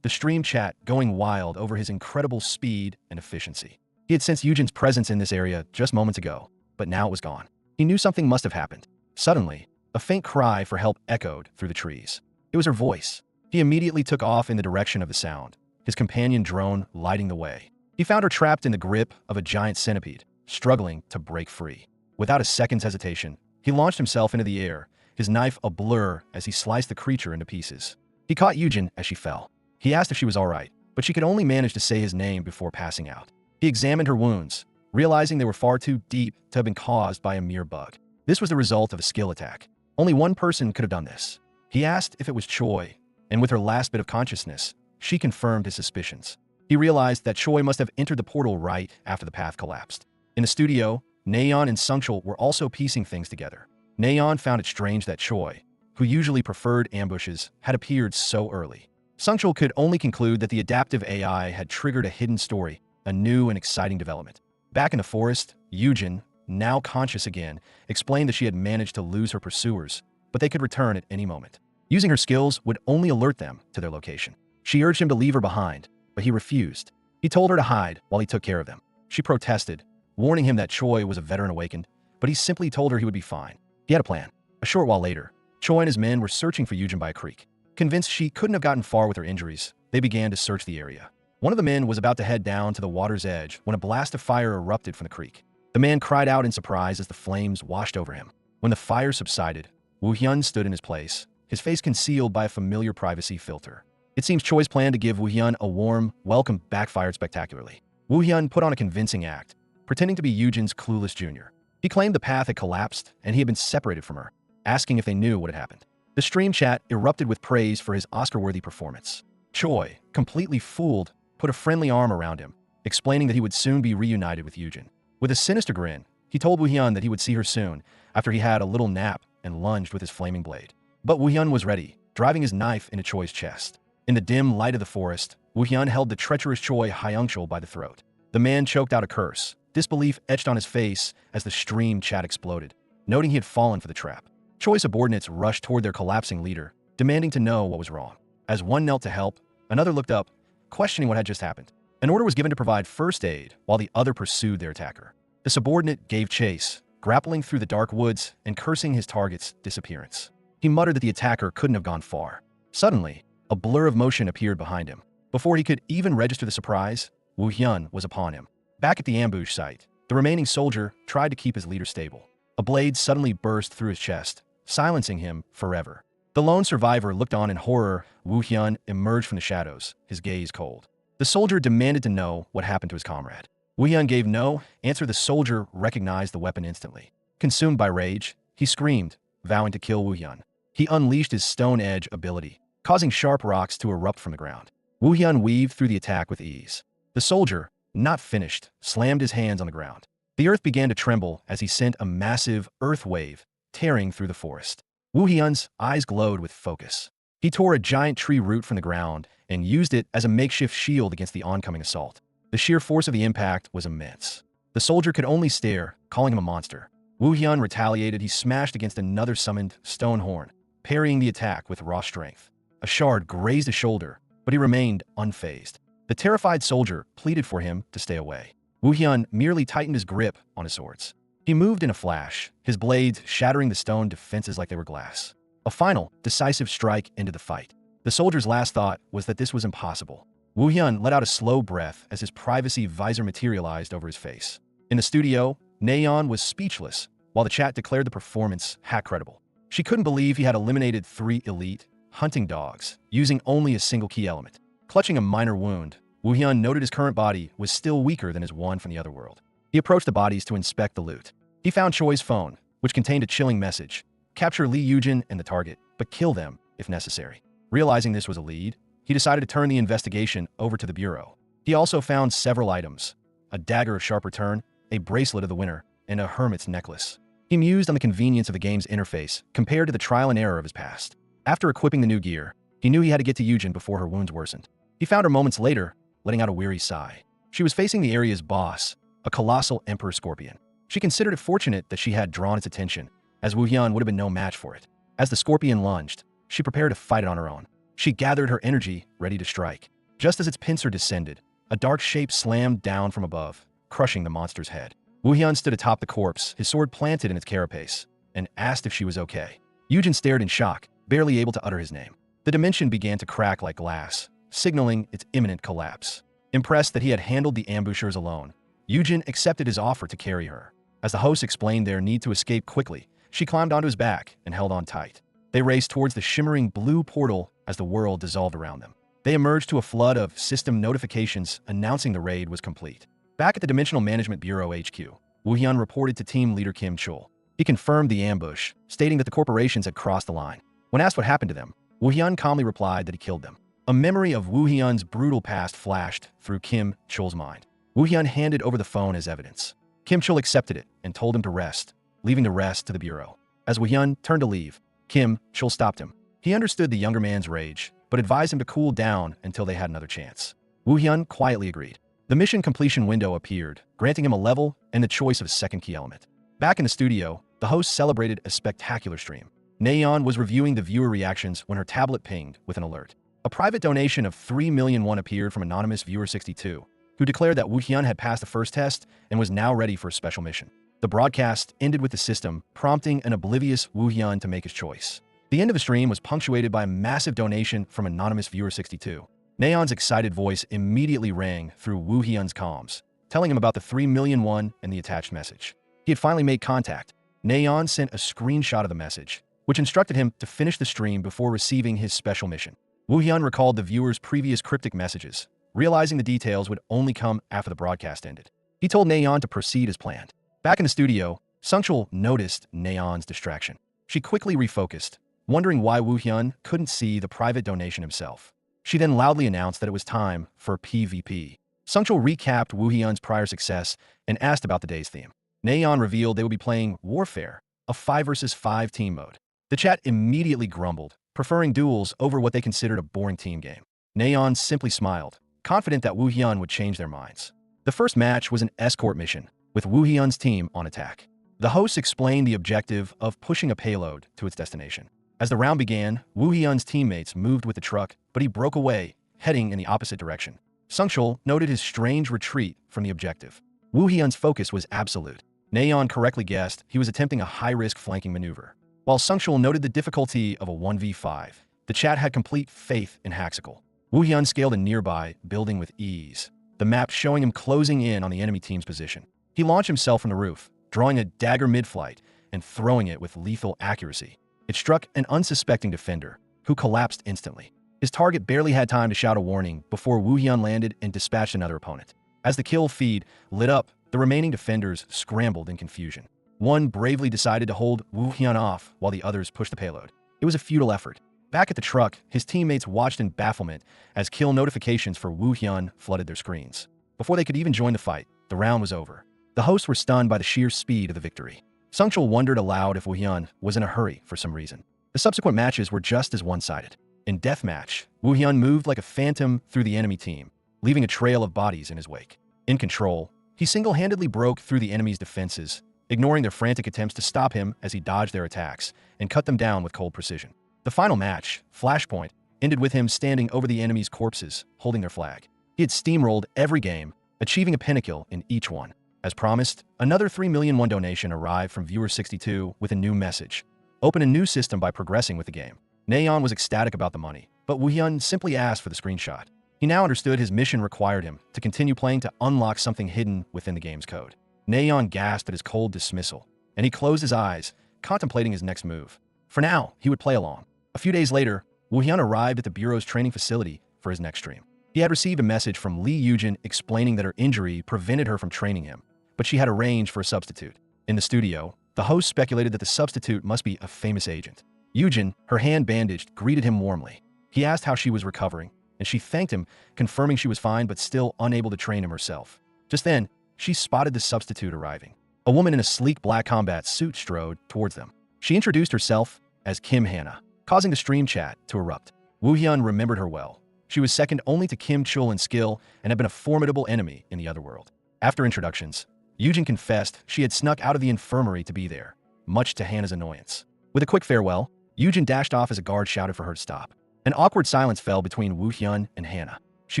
the stream chat going wild over his incredible speed and efficiency. He had sensed Yoojin's presence in this area just moments ago, but now it was gone. He knew something must have happened. Suddenly, a faint cry for help echoed through the trees. It was her voice. He immediately took off in the direction of the sound, his companion drone lighting the way. He found her trapped in the grip of a giant centipede, struggling to break free. Without a second's hesitation, he launched himself into the air, his knife a blur as he sliced the creature into pieces. He caught Yoojin as she fell. He asked if she was all right, but she could only manage to say his name before passing out. He examined her wounds, realizing they were far too deep to have been caused by a mere bug. This was the result of a skill attack. Only one person could have done this. He asked if it was Choi, and with her last bit of consciousness, she confirmed his suspicions. He realized that Choi must have entered the portal right after the path collapsed. In the studio, Nayeon and Sungchul were also piecing things together. Nayeon found it strange that Choi, who usually preferred ambushes, had appeared so early. Sungchul could only conclude that the adaptive AI had triggered a hidden story, a new and exciting development. Back in the forest, Yoojin, now conscious again, explained that she had managed to lose her pursuers, but they could return at any moment. Using her skills would only alert them to their location. She urged him to leave her behind, but he refused. He told her to hide while he took care of them. She protested, warning him that Choi was a veteran awakened, but he simply told her he would be fine. He had a plan. A short while later, Choi and his men were searching for Yoojin by a creek. Convinced she couldn't have gotten far with her injuries, they began to search the area. One of the men was about to head down to the water's edge when a blast of fire erupted from the creek. The man cried out in surprise as the flames washed over him. When the fire subsided, Woo Hyun stood in his place, his face concealed by a familiar privacy filter. It seems Choi's plan to give Woo Hyun a warm welcome backfired spectacularly. Woo Hyun put on a convincing act, pretending to be Yoojin's clueless junior. He claimed the path had collapsed and he had been separated from her, asking if they knew what had happened. The stream chat erupted with praise for his Oscar-worthy performance. Choi, completely fooled, put a friendly arm around him, explaining that he would soon be reunited with Yoojin. With a sinister grin, he told Woo Hyun that he would see her soon after he had a little nap and lunged with his flaming blade. But Woo Hyun was ready, driving his knife into Choi's chest. In the dim light of the forest, Woo Hyun held the treacherous Choi Hyungchul by the throat. The man choked out a curse, disbelief etched on his face as the stream chat exploded, noting he had fallen for the trap. Choi subordinates rushed toward their collapsing leader, demanding to know what was wrong. As one knelt to help, another looked up, questioning what had just happened. An order was given to provide first aid while the other pursued their attacker. The subordinate gave chase, grappling through the dark woods and cursing his target's disappearance. He muttered that the attacker couldn't have gone far. Suddenly, a blur of motion appeared behind him. Before he could even register the surprise, Woo Hyun was upon him. Back at the ambush site, the remaining soldier tried to keep his leader stable. A blade suddenly burst through his chest, silencing him forever. The lone survivor looked on in horror. Woo Hyun emerged from the shadows, his gaze cold. The soldier demanded to know what happened to his comrade. Woo Hyun gave no answer. The soldier recognized the weapon instantly. Consumed by rage, he screamed, vowing to kill Woo Hyun. He unleashed his Stone Edge ability, causing sharp rocks to erupt from the ground. Woo Hyun weaved through the attack with ease. The soldier, not finished, slammed his hands on the ground. The earth began to tremble as he sent a massive earth wave tearing through the forest. Woo Hyun's eyes glowed with focus. He tore a giant tree root from the ground and used it as a makeshift shield against the oncoming assault. The sheer force of the impact was immense. The soldier could only stare, calling him a monster. Woo Hyun retaliated. He smashed against another summoned stone horn, parrying the attack with raw strength. A shard grazed his shoulder, but he remained unfazed. The terrified soldier pleaded for him to stay away. Woo Hyun merely tightened his grip on his swords. He moved in a flash, his blades shattering the stone defenses like they were glass. A final, decisive strike ended the fight. The soldier's last thought was that this was impossible. Woo Hyun let out a slow breath as his privacy visor materialized over his face. In the studio, Nayeon was speechless, while the chat declared the performance hack credible. She couldn't believe he had eliminated 3 elite hunting dogs, using only a single key element. Clutching a minor wound, Woo Hyun noted his current body was still weaker than his one from the other world. He approached the bodies to inspect the loot. He found Choi's phone, which contained a chilling message: capture Lee Yujin and the target, but kill them if necessary. Realizing this was a lead, he decided to turn the investigation over to the Bureau. He also found several items: a dagger of sharp return, a bracelet of the winner, and a hermit's necklace. He mused on the convenience of the game's interface compared to the trial and error of his past. After equipping the new gear, he knew he had to get to Yujin before her wounds worsened. He found her moments later, letting out a weary sigh. She was facing the area's boss, a colossal emperor scorpion. She considered it fortunate that she had drawn its attention, as Woo Hyun would have been no match for it. As the scorpion lunged, she prepared to fight it on her own. She gathered her energy, ready to strike. Just as its pincer descended, a dark shape slammed down from above, crushing the monster's head. Woo Hyun stood atop the corpse, his sword planted in its carapace, and asked if she was okay. Yujin stared in shock, barely able to utter his name. The dimension began to crack like glass, signaling its imminent collapse. Impressed that he had handled the ambushers alone, Yujin accepted his offer to carry her. As the host explained their need to escape quickly, she climbed onto his back and held on tight. They raced towards the shimmering blue portal as the world dissolved around them. They emerged to a flood of system notifications announcing the raid was complete. Back at the Dimensional Management Bureau HQ, Woo Hyun reported to team leader Kim Chul. He confirmed the ambush, stating that the corporations had crossed the line. When asked what happened to them, Woo Hyun calmly replied that he killed them. A memory of Woo Hyun's brutal past flashed through Kim Chul's mind. Woo Hyun handed over the phone as evidence. Kim Chul accepted it and told him to rest, leaving the rest to the Bureau. As Woo Hyun turned to leave, Kim Chul stopped him. He understood the younger man's rage, but advised him to cool down until they had another chance. Woo Hyun quietly agreed. The mission completion window appeared, granting him a level and the choice of a second key element. Back in the studio, the host celebrated a spectacular stream. Nayeon was reviewing the viewer reactions when her tablet pinged with an alert. A private donation of 3 million won appeared from anonymous viewer 62, who declared that Woo Hyun had passed the first test and was now ready for a special mission. The broadcast ended with the system prompting an oblivious Woo Hyun to make his choice. The end of the stream was punctuated by a massive donation from anonymous viewer 62. Nayeon's excited voice immediately rang through Woo Hyun's comms, telling him about the 3 million won and the attached message. He had finally made contact. Nayeon sent a screenshot of the message, which instructed him to finish the stream before receiving his special mission. Woo Hyun recalled the viewer's previous cryptic messages, realizing the details would only come after the broadcast ended. He told Nayeon to proceed as planned. Back in the studio, Sungchul noticed Nayeon's distraction. She quickly refocused, wondering why Woo Hyun couldn't see the private donation himself. She then loudly announced that it was time for PvP. Sungchul recapped Woo Hyun's prior success and asked about the day's theme. Nayeon revealed they would be playing Warfare, a 5 vs 5 team mode. The chat immediately grumbled, preferring duels over what they considered a boring team game. Nayeon simply smiled, confident that Woo Hyun would change their minds. The first match was an escort mission, with Woo Hyun's team on attack. The hosts explained the objective of pushing a payload to its destination. As the round began, Woo Hyun's teammates moved with the truck, but he broke away, heading in the opposite direction. Sungchul noted his strange retreat from the objective. Woo Hyun's focus was absolute. Nayeon correctly guessed he was attempting a high-risk flanking maneuver. While Sungchul noted the difficulty of a 1v5, the chat had complete faith in Haxical. Woo Hyun scaled a nearby building with ease, the map showing him closing in on the enemy team's position. He launched himself from the roof, drawing a dagger mid-flight and throwing it with lethal accuracy. It struck an unsuspecting defender, who collapsed instantly. His target barely had time to shout a warning before Woo Hyun landed and dispatched another opponent. As the kill feed lit up, the remaining defenders scrambled in confusion. One bravely decided to hold Woo Hyun off while the others pushed the payload. It was a futile effort. Back at the truck, his teammates watched in bafflement as kill notifications for Woo Hyun flooded their screens. Before they could even join the fight, the round was over. The hosts were stunned by the sheer speed of the victory. Sungchul wondered aloud if Woo Hyun was in a hurry for some reason. The subsequent matches were just as one-sided. In Deathmatch, Woo Hyun moved like a phantom through the enemy team, leaving a trail of bodies in his wake. In Control, he single-handedly broke through the enemy's defenses, ignoring their frantic attempts to stop him as he dodged their attacks and cut them down with cold precision. The final match, Flashpoint, ended with him standing over the enemy's corpses, holding their flag. He had steamrolled every game, achieving a pinnacle in each one. As promised, another 3 million won donation arrived from viewer 62 with a new message. Open a new system by progressing with the game. Nayeon was ecstatic about the money, but Woo Hyun simply asked for the screenshot. He now understood his mission required him to continue playing to unlock something hidden within the game's code. Nayeon gasped at his cold dismissal, and he closed his eyes, contemplating his next move. For now, he would play along. A few days later, Woo Hyun arrived at the Bureau's training facility for his next stream. He had received a message from Lee Yujin explaining that her injury prevented her from training him, but she had arranged for a substitute. In the studio, the host speculated that the substitute must be a famous agent. Yujin, her hand bandaged, greeted him warmly. He asked how she was recovering, and she thanked him, confirming she was fine but still unable to train him herself. Just then, she spotted the substitute arriving. A woman in a sleek black combat suit strode towards them. She introduced herself as Kim Hana, causing the stream chat to erupt. Woo Hyun remembered her well. She was second only to Kim Chul in skill and had been a formidable enemy in the other world. After introductions, Yujin confessed she had snuck out of the infirmary to be there, much to Hana's annoyance. With a quick farewell, Yujin dashed off as a guard shouted for her to stop. An awkward silence fell between Woo Hyun and Hana. She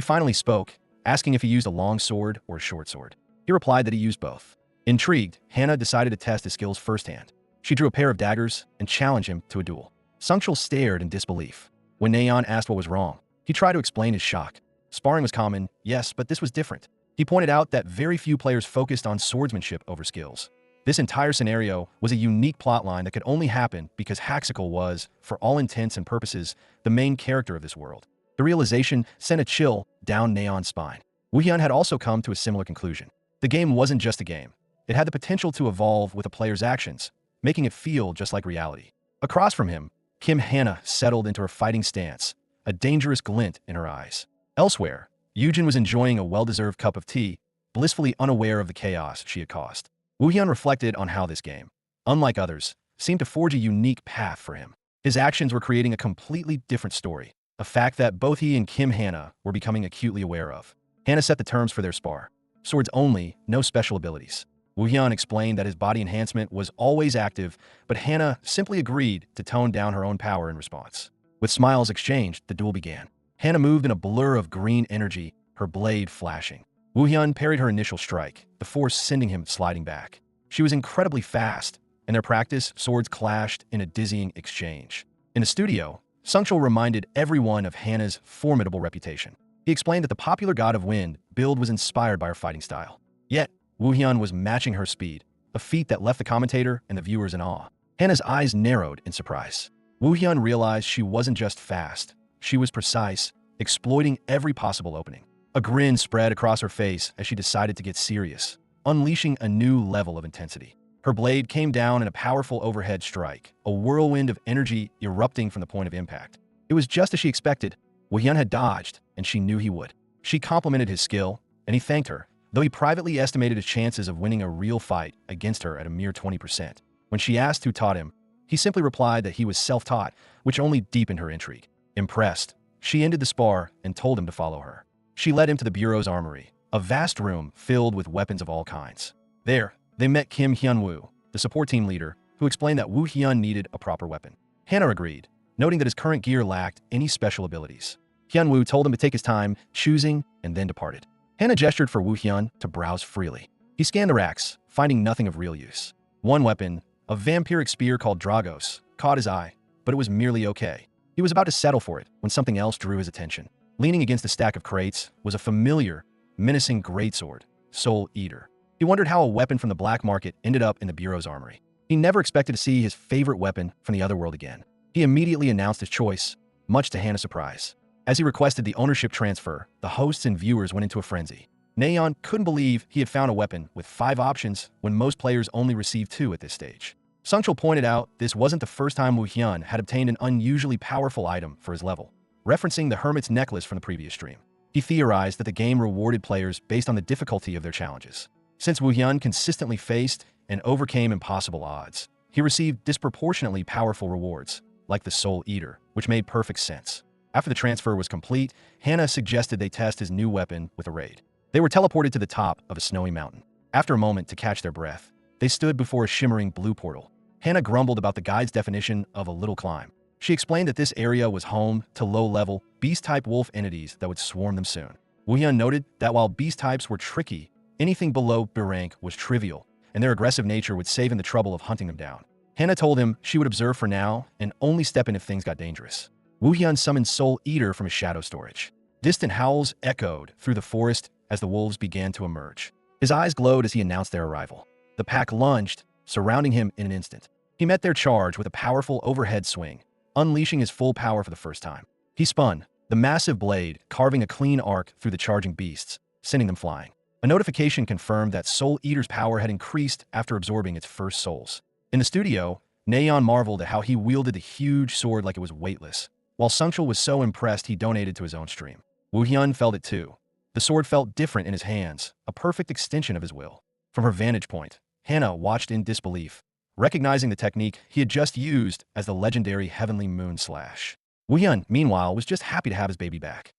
finally spoke, asking if he used a long sword or a short sword. He replied that he used both. Intrigued, Hana decided to test his skills firsthand. She drew a pair of daggers and challenged him to a duel. Sungchul stared in disbelief. When Nayeon asked what was wrong, he tried to explain his shock. Sparring was common, yes, but this was different. He pointed out that very few players focused on swordsmanship over skills. This entire scenario was a unique plotline that could only happen because Haxical was, for all intents and purposes, the main character of this world. The realization sent a chill down Nayeon's spine. Woo Hyun had also come to a similar conclusion. The game wasn't just a game. It had the potential to evolve with a player's actions, making it feel just like reality. Across from him, Kim Hana settled into her fighting stance, a dangerous glint in her eyes. Elsewhere, Yujin was enjoying a well-deserved cup of tea, blissfully unaware of the chaos she had caused. Woo Hyun reflected on how this game, unlike others, seemed to forge a unique path for him. His actions were creating a completely different story, a fact that both he and Kim Hana were becoming acutely aware of. Hana set the terms for their spar. Swords only, no special abilities. Woo Hyun explained that his body enhancement was always active, but Hana simply agreed to tone down her own power in response. With smiles exchanged, the duel began. Hana moved in a blur of green energy, her blade flashing. Woo Hyun parried her initial strike, the force sending him sliding back. She was incredibly fast. In their practice, swords clashed in a dizzying exchange. In the studio, Sungchul reminded everyone of Hana's formidable reputation. He explained that the popular God of Wind build was inspired by her fighting style. Yet, Woo Hyun was matching her speed, a feat that left the commentator and the viewers in awe. Hana's eyes narrowed in surprise. Woo Hyun realized she wasn't just fast, she was precise, exploiting every possible opening. A grin spread across her face as she decided to get serious, unleashing a new level of intensity. Her blade came down in a powerful overhead strike, a whirlwind of energy erupting from the point of impact. It was just as she expected. Woo Hyun had dodged, and she knew he would. She complimented his skill, and he thanked her, though he privately estimated his chances of winning a real fight against her at a mere 20%. When she asked who taught him, he simply replied that he was self-taught, which only deepened her intrigue. Impressed, she ended the spar and told him to follow her. She led him to the Bureau's armory, a vast room filled with weapons of all kinds. There, they met Kim Hyun-woo, the support team leader, who explained that Woo Hyun needed a proper weapon. Hana agreed, noting that his current gear lacked any special abilities. Hyun-woo told him to take his time, choosing, and then departed. Hana gestured for Woo Hyun to browse freely. He scanned the racks, finding nothing of real use. One weapon, a vampiric spear called Dragos, caught his eye, but it was merely okay. He was about to settle for it when something else drew his attention. Leaning against a stack of crates was a familiar, menacing greatsword, Soul Eater. He wondered how a weapon from the black market ended up in the Bureau's armory. He never expected to see his favorite weapon from the other world again. He immediately announced his choice, much to Hana's surprise. As he requested the ownership transfer, the hosts and viewers went into a frenzy. Nayeon couldn't believe he had found a weapon with 5 options when most players only receive 2 at this stage. Sungchul pointed out this wasn't the first time Woo Hyun had obtained an unusually powerful item for his level, referencing the Hermit's necklace from the previous stream. He theorized that the game rewarded players based on the difficulty of their challenges. Since Woo Hyun consistently faced and overcame impossible odds, he received disproportionately powerful rewards, like the Soul Eater, which made perfect sense. After the transfer was complete, Hana suggested they test his new weapon with a raid. They were teleported to the top of a snowy mountain. After a moment to catch their breath, they stood before a shimmering blue portal. Hana grumbled about the guide's definition of a little climb. She explained that this area was home to low-level, beast-type wolf entities that would swarm them soon. Woo Hyun noted that while beast types were tricky, anything below B rank was trivial, and their aggressive nature would save him the trouble of hunting them down. Hana told him she would observe for now and only step in if things got dangerous. Woo Hyun summoned Soul Eater from his shadow storage. Distant howls echoed through the forest as the wolves began to emerge. His eyes glowed as he announced their arrival. The pack lunged, surrounding him in an instant. He met their charge with a powerful overhead swing, unleashing his full power for the first time. He spun, the massive blade carving a clean arc through the charging beasts, sending them flying. A notification confirmed that Soul Eater's power had increased after absorbing its first souls. In the studio, Nayeon marveled at how he wielded the huge sword like it was weightless, while Sungchul was so impressed he donated to his own stream. Woo Hyun felt it too. The sword felt different in his hands, a perfect extension of his will. From her vantage point, Hana watched in disbelief, recognizing the technique he had just used as the legendary Heavenly Moon Slash. Woo Hyun, meanwhile, was just happy to have his baby back.